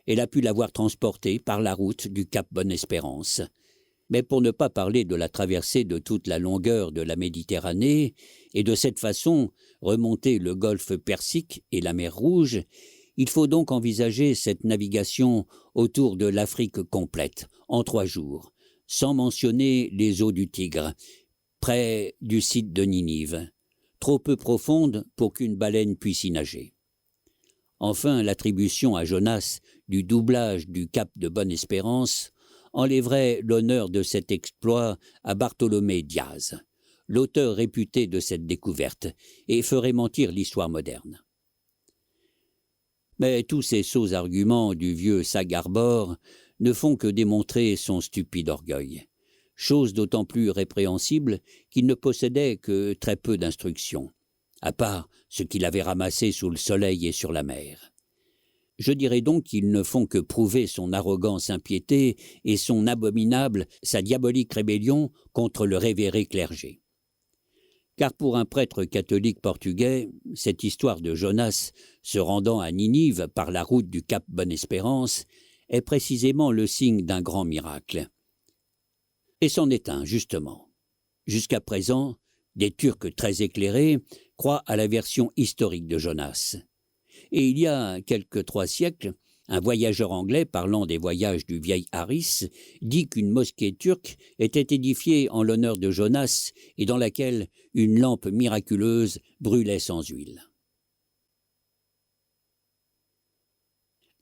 elle a pu l'avoir transporté par la route du Cap Bonne-Espérance. Mais pour ne pas parler de la traversée de toute la longueur de la Méditerranée, et de cette façon remonter le golfe Persique et la mer Rouge, il faut donc envisager cette navigation autour de l'Afrique complète, en 3 jours, sans mentionner les eaux du Tigre, près du site de Ninive, trop peu profonde pour qu'une baleine puisse y nager. Enfin, l'attribution à Jonas du doublage du cap de Bonne-Espérance enlèverait l'honneur de cet exploit à Bartholomé Diaz, l'auteur réputé de cette découverte, et ferait mentir l'histoire moderne. Mais tous ces sots arguments du vieux Sagar-Bor ne font que démontrer son stupide orgueil, chose d'autant plus répréhensible qu'il ne possédait que très peu d'instruction, à part ce qu'il avait ramassé sous le soleil et sur la mer. Je dirais donc qu'ils ne font que prouver son arrogance impiétée et son abominable, sa diabolique rébellion contre le révéré clergé. Car pour un prêtre catholique portugais, cette histoire de Jonas se rendant à Ninive par la route du cap Bonne-Espérance est précisément le signe d'un grand miracle. Et c'en est un, justement. Jusqu'à présent, des Turcs très éclairés croient à la version historique de Jonas. Et il y a quelque 3 siècles, un voyageur anglais parlant des voyages du vieil Harris dit qu'une mosquée turque était édifiée en l'honneur de Jonas et dans laquelle une lampe miraculeuse brûlait sans huile.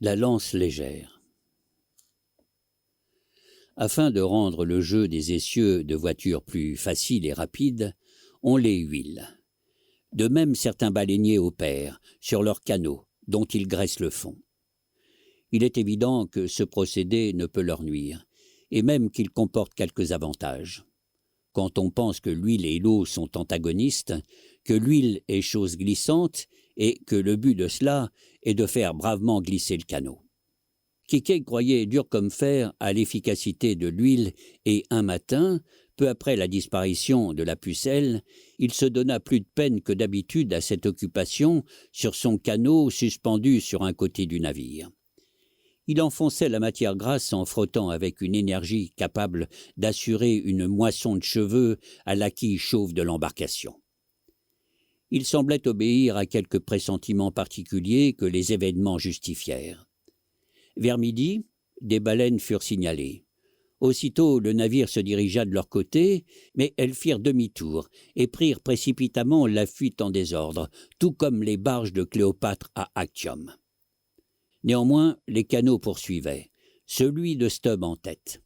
La lance légère. Afin de rendre le jeu des essieux de voitures plus facile et rapide, on les huile. De même, certains baleiniers opèrent sur leurs canots, dont ils graissent le fond. Il est évident que ce procédé ne peut leur nuire, et même qu'il comporte quelques avantages. Quand on pense que l'huile et l'eau sont antagonistes, que l'huile est chose glissante, et que le but de cela est de faire bravement glisser le canot. Kikek croyait dur comme fer à l'efficacité de l'huile, et un matin, peu après la disparition de la pucelle, il se donna plus de peine que d'habitude à cette occupation sur son canot suspendu sur un côté du navire. Il enfonçait la matière grasse en frottant avec une énergie capable d'assurer une moisson de cheveux à la quille chauve de l'embarcation. Il semblait obéir à quelques pressentiments particuliers que les événements justifièrent. Vers midi, des baleines furent signalées. Aussitôt, le navire se dirigea de leur côté, mais elles firent demi-tour et prirent précipitamment la fuite en désordre, tout comme les barges de Cléopâtre à Actium. Néanmoins, les canots poursuivaient, celui de Stubb en tête.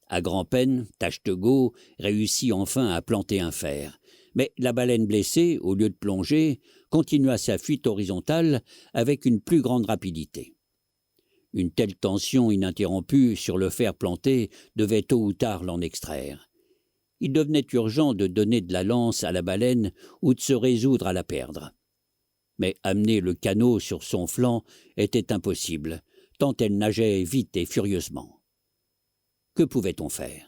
À grand-peine, Tachetegaud réussit enfin à planter un fer, mais la baleine blessée, au lieu de plonger, continua sa fuite horizontale avec une plus grande rapidité. Une telle tension ininterrompue sur le fer planté devait tôt ou tard l'en extraire. Il devenait urgent de donner de la lance à la baleine ou de se résoudre à la perdre. Mais amener le canot sur son flanc était impossible, tant elle nageait vite et furieusement. Que pouvait-on faire?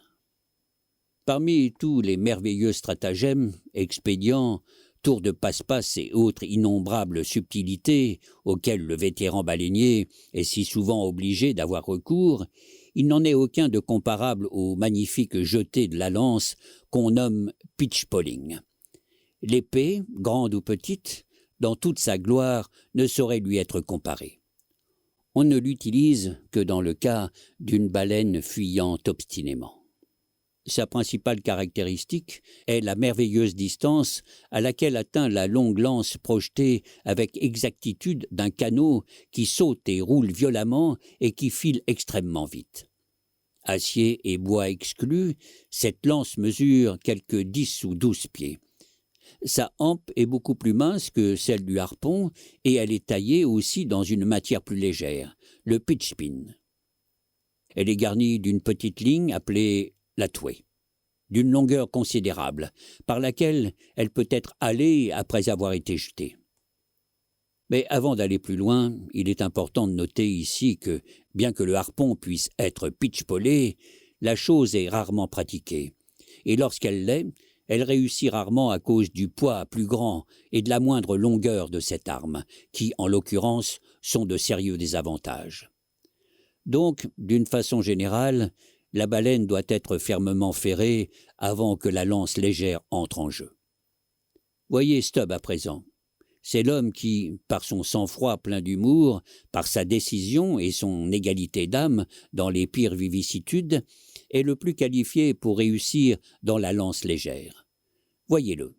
Parmi tous les merveilleux stratagèmes, expédients, tours de passe-passe et autres innombrables subtilités auxquelles le vétéran baleinier est si souvent obligé d'avoir recours, il n'en est aucun de comparable au magnifique jeté de la lance qu'on nomme pitchpoling. L'épée, grande ou petite, dans toute sa gloire, ne saurait lui être comparée. On ne l'utilise que dans le cas d'une baleine fuyant obstinément. Sa principale caractéristique est la merveilleuse distance à laquelle atteint la longue lance projetée avec exactitude d'un canot qui saute et roule violemment et qui file extrêmement vite. Acier et bois exclus, cette lance mesure quelque 10 ou 12 pieds. Sa hampe est beaucoup plus mince que celle du harpon et elle est taillée aussi dans une matière plus légère, le pitchpin. Elle est garnie d'une petite ligne appelée la touée, d'une longueur considérable, par laquelle elle peut être halée après avoir été jetée. Mais avant d'aller plus loin, il est important de noter ici que, bien que le harpon puisse être pitchpolé, la chose est rarement pratiquée, et lorsqu'elle l'est, elle réussit rarement à cause du poids plus grand et de la moindre longueur de cette arme, qui, en l'occurrence, sont de sérieux désavantages. Donc, d'une façon générale, la baleine doit être fermement ferrée avant que la lance légère entre en jeu. Voyez Stubb à présent. C'est l'homme qui, par son sang-froid plein d'humour, par sa décision et son égalité d'âme dans les pires vicissitudes, est le plus qualifié pour réussir dans la lance légère. Voyez-le.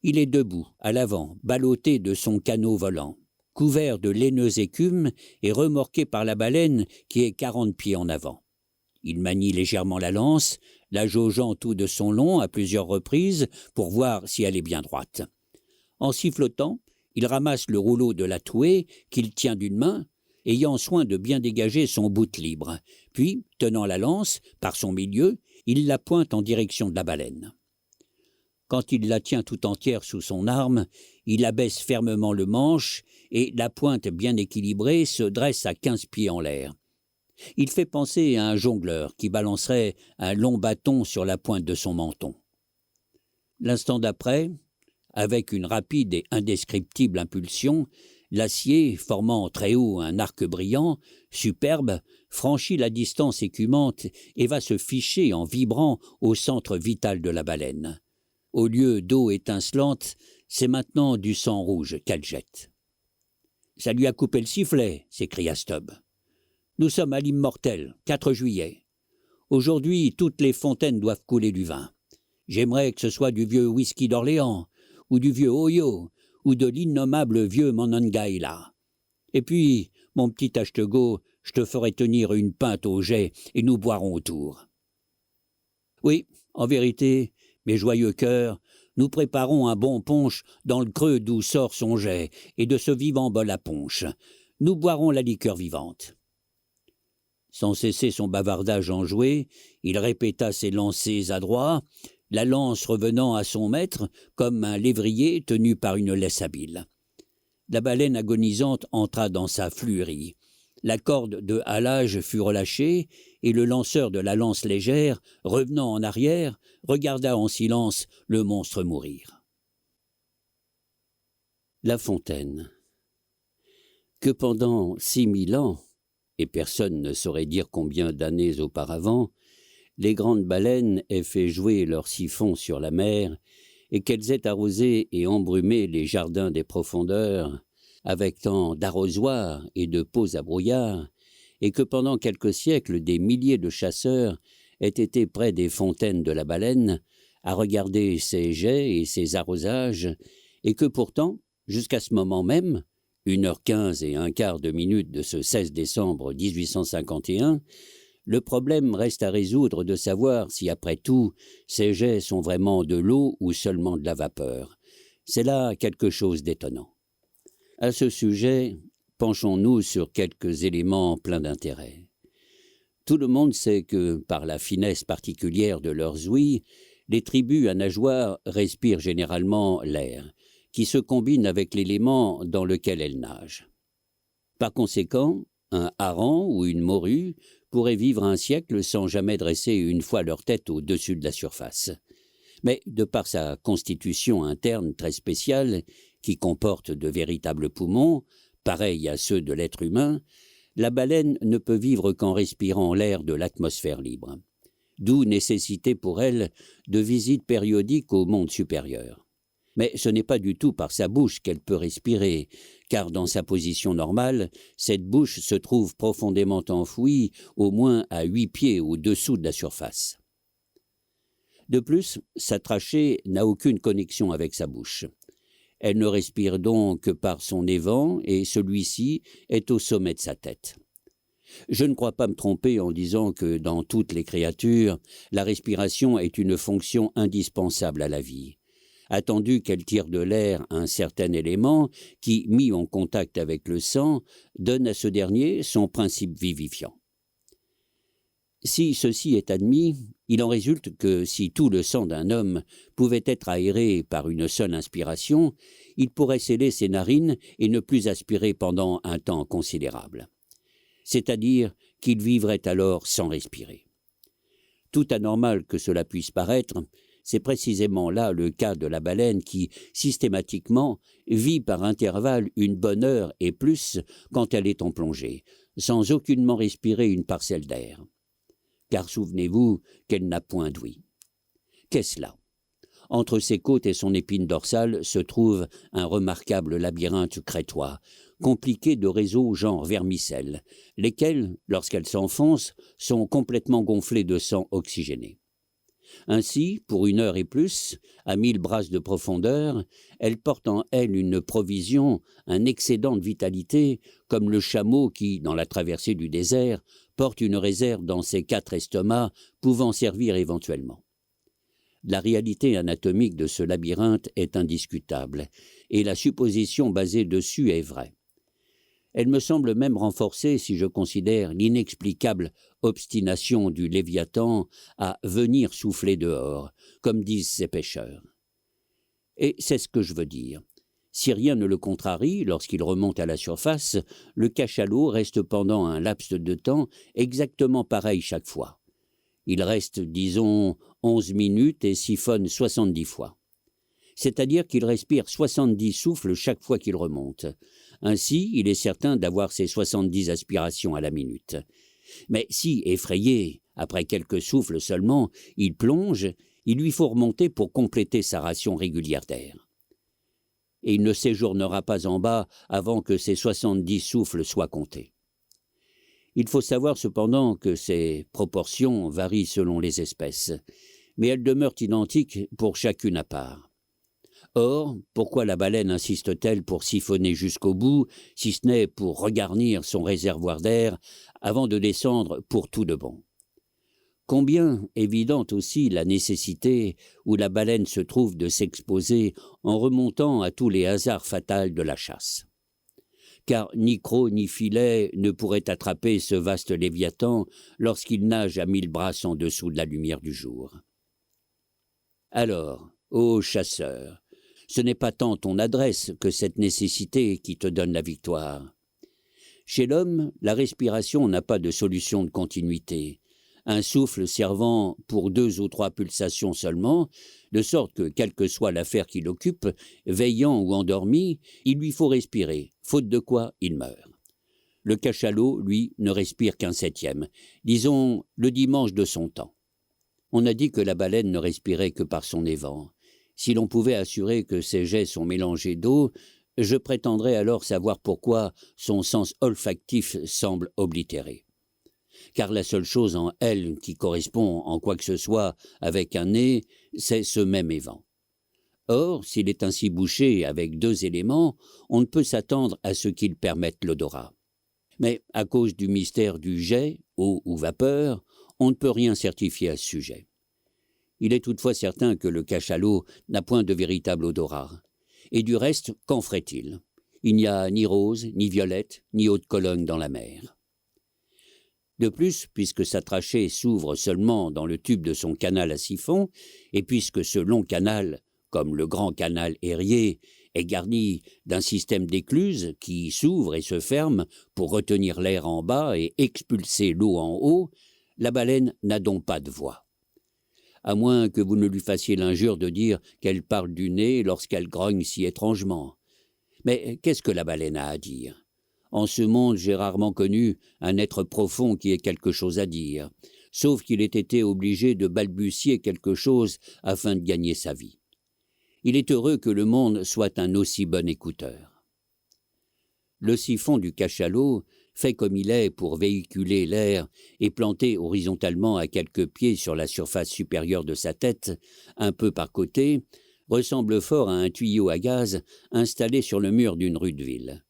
Il est debout, à l'avant, ballotté de son canot volant. couvert de laineuse écume et remorqué par la baleine qui est 40 pieds en avant. Il manie légèrement la lance, la jaugeant tout de son long à plusieurs reprises pour voir si elle est bien droite. En sifflotant, il ramasse le rouleau de la trouée qu'il tient d'une main, ayant soin de bien dégager son bout libre, puis, tenant la lance par son milieu, il la pointe en direction de la baleine. Quand il la tient tout entière sous son arme, il abaisse fermement le manche et la pointe bien équilibrée se dresse à 15 pieds en l'air. Il fait penser à un jongleur qui balancerait un long bâton sur la pointe de son menton. L'instant d'après, avec une rapide et indescriptible impulsion, l'acier, formant très haut un arc brillant, superbe, franchit la distance écumante et va se ficher en vibrant au centre vital de la baleine. Au lieu d'eau étincelante, c'est maintenant du sang rouge qu'elle jette. « Ça lui a coupé le sifflet !» s'écria Stubb. « Nous sommes à l'immortel, 4 juillet. Aujourd'hui, toutes les fontaines doivent couler du vin. J'aimerais que ce soit du vieux whisky d'Orléans, ou du vieux Oyo, ou de l'innommable vieux Monongahela. Et puis, mon petit Tashtego, je te ferai tenir une pinte au jet et nous boirons autour. » Oui, en vérité, mes joyeux cœurs, nous préparons un bon punch dans le creux d'où sort son jet, et de ce vivant bol à punch. Nous boirons la liqueur vivante. Sans cesser son bavardage enjoué, il répéta ses lancers adroits, la lance revenant à son maître comme un lévrier tenu par une laisse habile. La baleine agonisante entra dans sa fluerie. La corde de halage fut relâchée, et le lanceur de la lance légère, revenant en arrière, regarda en silence le monstre mourir. La Fontaine. Que pendant 6000 ans, et personne ne saurait dire combien d'années auparavant, les grandes baleines aient fait jouer leurs siphons sur la mer, et qu'elles aient arrosé et embrumé les jardins des profondeurs, avec tant d'arrosoirs et de pots à brouillard, et que pendant quelques siècles des milliers de chasseurs aient été près des fontaines de la baleine, à regarder ses jets et ses arrosages, et que pourtant, jusqu'à ce moment même, 1h15 et 1/4 de minute de ce 16 décembre 1851, le problème reste à résoudre de savoir si, après tout, ces jets sont vraiment de l'eau ou seulement de la vapeur. C'est là quelque chose d'étonnant. À ce sujet, penchons-nous sur quelques éléments pleins d'intérêt. Tout le monde sait que, par la finesse particulière de leurs ouïes, les tribus à nageoires respirent généralement l'air, qui se combine avec l'élément dans lequel elles nagent. Par conséquent, un hareng ou une morue pourraient vivre un siècle sans jamais dresser une fois leur tête au-dessus de la surface. Mais, de par sa constitution interne très spéciale, qui comporte de véritables poumons, pareils à ceux de l'être humain, la baleine ne peut vivre qu'en respirant l'air de l'atmosphère libre. D'où nécessité pour elle de visites périodiques au monde supérieur. Mais ce n'est pas du tout par sa bouche qu'elle peut respirer, car dans sa position normale, cette bouche se trouve profondément enfouie, au moins à 8 pieds au-dessous de la surface. De plus, sa trachée n'a aucune connexion avec sa bouche. Elle ne respire donc que par son évent, et celui-ci est au sommet de sa tête. Je ne crois pas me tromper en disant que, dans toutes les créatures, la respiration est une fonction indispensable à la vie. Attendu qu'elle tire de l'air un certain élément qui, mis en contact avec le sang, donne à ce dernier son principe vivifiant. Si ceci est admis, il en résulte que si tout le sang d'un homme pouvait être aéré par une seule inspiration, il pourrait sceller ses narines et ne plus aspirer pendant un temps considérable. C'est-à-dire qu'il vivrait alors sans respirer. Tout anormal que cela puisse paraître, c'est précisément là le cas de la baleine qui, systématiquement, vit par intervalle une bonne heure et plus quand elle est en plongée, sans aucunement respirer une parcelle d'air. Car souvenez-vous qu'elle n'a point d'ouïe. Qu'est-ce là ? Entre ses côtes et son épine dorsale se trouve un remarquable labyrinthe crétois, compliqué de réseaux genre vermicelles, lesquels, lorsqu'elles s'enfoncent, sont complètement gonflés de sang oxygéné. Ainsi, pour 1 heure et plus, à 1000 brasses de profondeur, elle porte en elle une provision, un excédent de vitalité, comme le chameau qui, dans la traversée du désert, porte une réserve dans ses 4 estomacs, pouvant servir éventuellement. La réalité anatomique de ce labyrinthe est indiscutable, et la supposition basée dessus est vraie. Elle me semble même renforcée si je considère l'inexplicable obstination du Léviathan à venir souffler dehors, comme disent ces pêcheurs. Et c'est ce que je veux dire. Si rien ne le contrarie, lorsqu'il remonte à la surface, le cachalot reste pendant un laps de temps exactement pareil chaque fois. Il reste, disons, 11 minutes et siphonne 70 fois. C'est-à-dire qu'il respire 70 souffles chaque fois qu'il remonte. Ainsi, il est certain d'avoir ses 70 aspirations à la minute. Mais si, effrayé, après quelques souffles seulement, il plonge, il lui faut remonter pour compléter sa ration régulière d'air. Et il ne séjournera pas en bas avant que ces 70 souffles soient comptés. Il faut savoir cependant que ces proportions varient selon les espèces, mais elles demeurent identiques pour chacune à part. Or, pourquoi la baleine insiste-t-elle pour siphonner jusqu'au bout, si ce n'est pour regarnir son réservoir d'air avant de descendre pour tout de bon? Combien évidente aussi la nécessité où la baleine se trouve de s'exposer en remontant à tous les hasards fatals de la chasse. Car ni croc ni filet ne pourraient attraper ce vaste Léviathan lorsqu'il nage à 1000 brasses en dessous de la lumière du jour. Alors, ô chasseur, ce n'est pas tant ton adresse que cette nécessité qui te donne la victoire. Chez l'homme, la respiration n'a pas de solution de continuité. Un souffle servant pour 2 ou 3 pulsations seulement, de sorte que, quelle que soit l'affaire qui l'occupe, veillant ou endormi, il lui faut respirer, faute de quoi il meurt. Le cachalot, lui, ne respire qu'un 7e, disons le dimanche de son temps. On a dit que la baleine ne respirait que par son évent. Si l'on pouvait assurer que ses jets sont mélangés d'eau, je prétendrais alors savoir pourquoi son sens olfactif semble oblitéré. Car la seule chose en elle qui correspond en quoi que ce soit avec un nez, c'est ce même évent. Or, s'il est ainsi bouché avec 2 éléments, on ne peut s'attendre à ce qu'il permette l'odorat. Mais à cause du mystère du jet, eau ou vapeur, on ne peut rien certifier à ce sujet. Il est toutefois certain que le cachalot n'a point de véritable odorat. Et du reste, qu'en ferait-il? Il n'y a ni rose, ni violette, ni eau de Cologne dans la mer. De plus, puisque sa trachée s'ouvre seulement dans le tube de son canal à siphon, et puisque ce long canal, comme le grand canal Érié, est garni d'un système d'écluses qui s'ouvre et se ferme pour retenir l'air en bas et expulser l'eau en haut, la baleine n'a donc pas de voix. À moins que vous ne lui fassiez l'injure de dire qu'elle parle du nez lorsqu'elle grogne si étrangement. Mais qu'est-ce que la baleine a à dire? En ce monde, j'ai rarement connu un être profond qui ait quelque chose à dire, sauf qu'il ait été obligé de balbutier quelque chose afin de gagner sa vie. Il est heureux que le monde soit un aussi bon écouteur. Le siphon du cachalot, fait comme il est pour véhiculer l'air et planté horizontalement à quelques pieds sur la surface supérieure de sa tête, un peu par côté, ressemble fort à un tuyau à gaz installé sur le mur d'une rue de ville.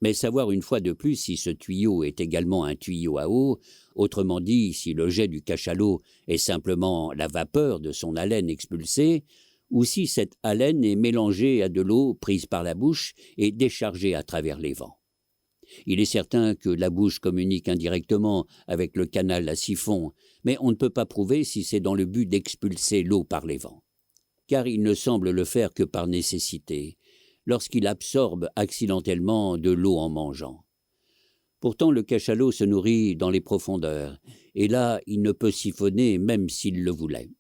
Mais savoir une fois de plus si ce tuyau est également un tuyau à eau, autrement dit si le jet du cachalot est simplement la vapeur de son haleine expulsée, ou si cette haleine est mélangée à de l'eau prise par la bouche et déchargée à travers les vents. Il est certain que la bouche communique indirectement avec le canal à siphon, mais on ne peut pas prouver si c'est dans le but d'expulser l'eau par les vents. Car il ne semble le faire que par nécessité, lorsqu'il absorbe accidentellement de l'eau en mangeant. Pourtant le cachalot se nourrit dans les profondeurs, et là il ne peut siphonner même s'il le voulait.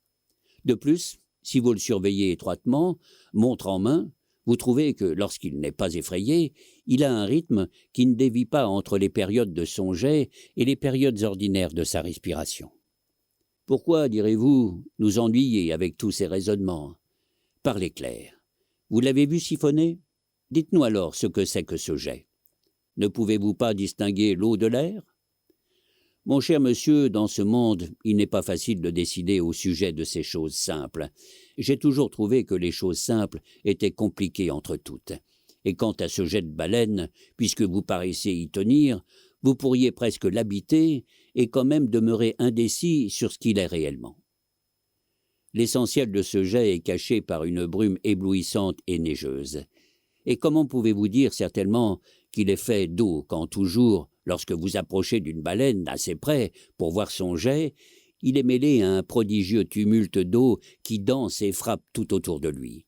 De plus, si vous le surveillez étroitement, montre en main, vous trouvez que, lorsqu'il n'est pas effrayé, il a un rythme qui ne dévie pas entre les périodes de son jet et les périodes ordinaires de sa respiration. Pourquoi, direz-vous, nous ennuyer avec tous ces raisonnements? Parlez clair. Vous l'avez vu siphonner? Dites-nous alors ce que c'est que ce jet. Ne pouvez-vous pas distinguer l'eau de l'air? Mon cher monsieur, dans ce monde, il n'est pas facile de décider au sujet de ces choses simples. J'ai toujours trouvé que les choses simples étaient compliquées entre toutes. Et quant à ce jet de baleine, puisque vous paraissez y tenir, vous pourriez presque l'habiter et quand même demeurer indécis sur ce qu'il est réellement. L'essentiel de ce jet est caché par une brume éblouissante et neigeuse. Et comment pouvez-vous dire certainement qu'il est fait d'eau quand toujours, lorsque vous approchez d'une baleine assez près pour voir son jet, il est mêlé à un prodigieux tumulte d'eau qui danse et frappe tout autour de lui.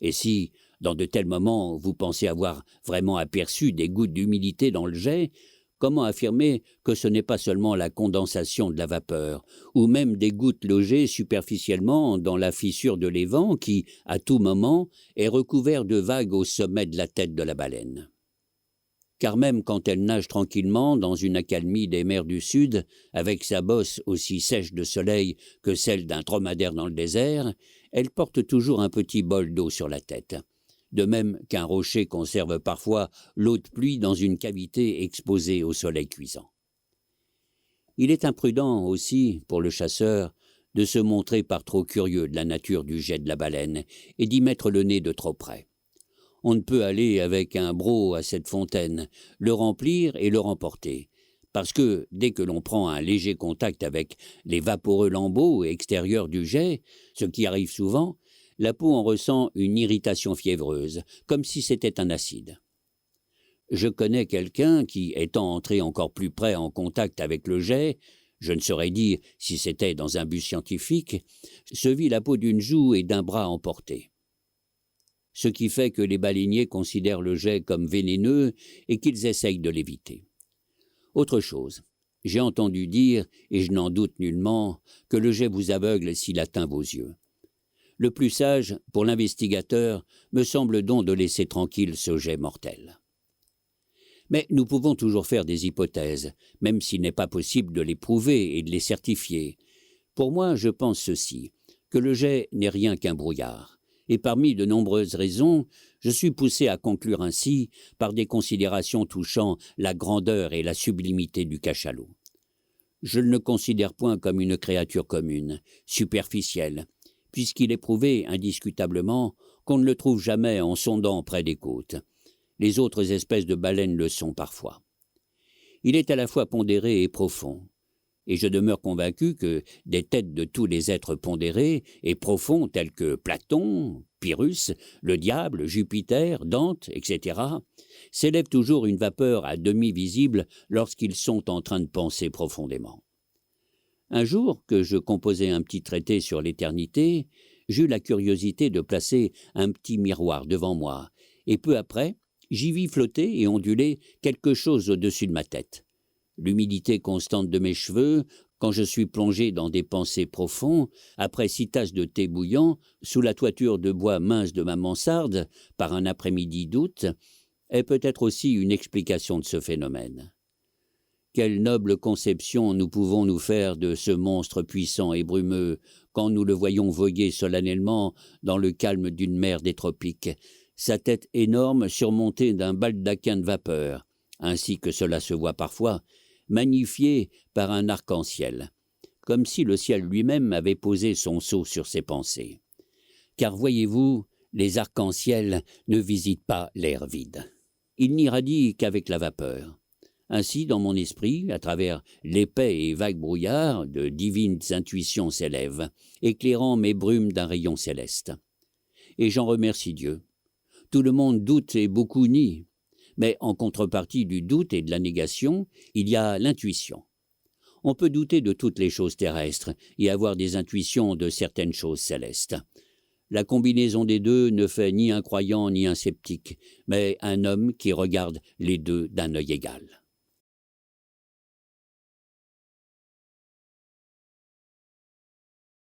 Et si, dans de tels moments, vous pensez avoir vraiment aperçu des gouttes d'humidité dans le jet, comment affirmer que ce n'est pas seulement la condensation de la vapeur, ou même des gouttes logées superficiellement dans la fissure de l'évent qui, à tout moment, est recouvert de vagues au sommet de la tête de la baleine? Car même quand elle nage tranquillement dans une accalmie des mers du Sud, avec sa bosse aussi sèche de soleil que celle d'un dromadaire dans le désert, elle porte toujours un petit bol d'eau sur la tête. De même qu'un rocher conserve parfois l'eau de pluie dans une cavité exposée au soleil cuisant. Il est imprudent aussi, pour le chasseur, de se montrer par trop curieux de la nature du jet de la baleine et d'y mettre le nez de trop près. On ne peut aller avec un broc à cette fontaine, le remplir et le remporter, parce que, dès que l'on prend un léger contact avec les vaporeux lambeaux extérieurs du jet, ce qui arrive souvent, la peau en ressent une irritation fiévreuse, comme si c'était un acide. Je connais quelqu'un qui, étant entré encore plus près en contact avec le jet, je ne saurais dire si c'était dans un but scientifique, se vit la peau d'une joue et d'un bras emportés. Ce qui fait que les baleiniers considèrent le jet comme vénéneux et qu'ils essayent de l'éviter. Autre chose, j'ai entendu dire, et je n'en doute nullement, que le jet vous aveugle s'il atteint vos yeux. Le plus sage, pour l'investigateur, me semble donc de laisser tranquille ce jet mortel. Mais nous pouvons toujours faire des hypothèses, même s'il n'est pas possible de les prouver et de les certifier. Pour moi, je pense ceci, que le jet n'est rien qu'un brouillard. Et parmi de nombreuses raisons, je suis poussé à conclure ainsi par des considérations touchant la grandeur et la sublimité du cachalot. Je ne le considère point comme une créature commune, superficielle, puisqu'il est prouvé indiscutablement qu'on ne le trouve jamais en sondant près des côtes. Les autres espèces de baleines le sont parfois. Il est à la fois pondéré et profond, et je demeure convaincu que des têtes de tous les êtres pondérés et profonds tels que Platon, Pyrrhus, le diable, Jupiter, Dante, etc., s'élève toujours une vapeur à demi visible lorsqu'ils sont en train de penser profondément. Un jour que je composais un petit traité sur l'éternité, j'eus la curiosité de placer un petit miroir devant moi, et peu après, j'y vis flotter et onduler quelque chose au-dessus de ma tête. L'humidité constante de mes cheveux, quand je suis plongé dans des pensées profondes, après 6 tasses de thé bouillant, sous la toiture de bois mince de ma mansarde, par un après-midi d'août, est peut-être aussi une explication de ce phénomène. Quelle noble conception nous pouvons nous faire de ce monstre puissant et brumeux quand nous le voyons voguer solennellement dans le calme d'une mer des tropiques, sa tête énorme surmontée d'un baldaquin de vapeur, ainsi que cela se voit parfois, magnifié par un arc-en-ciel, comme si le ciel lui-même avait posé son sceau sur ses pensées. Car voyez-vous, les arcs-en-ciel ne visitent pas l'air vide. Ils n'irradient qu'avec la vapeur. Ainsi, dans mon esprit, à travers l'épais et vague brouillard, de divines intuitions s'élèvent, éclairant mes brumes d'un rayon céleste. Et j'en remercie Dieu. Tout le monde doute et beaucoup nie, mais en contrepartie du doute et de la négation, il y a l'intuition. On peut douter de toutes les choses terrestres et avoir des intuitions de certaines choses célestes. La combinaison des deux ne fait ni un croyant ni un sceptique, mais un homme qui regarde les deux d'un œil égal.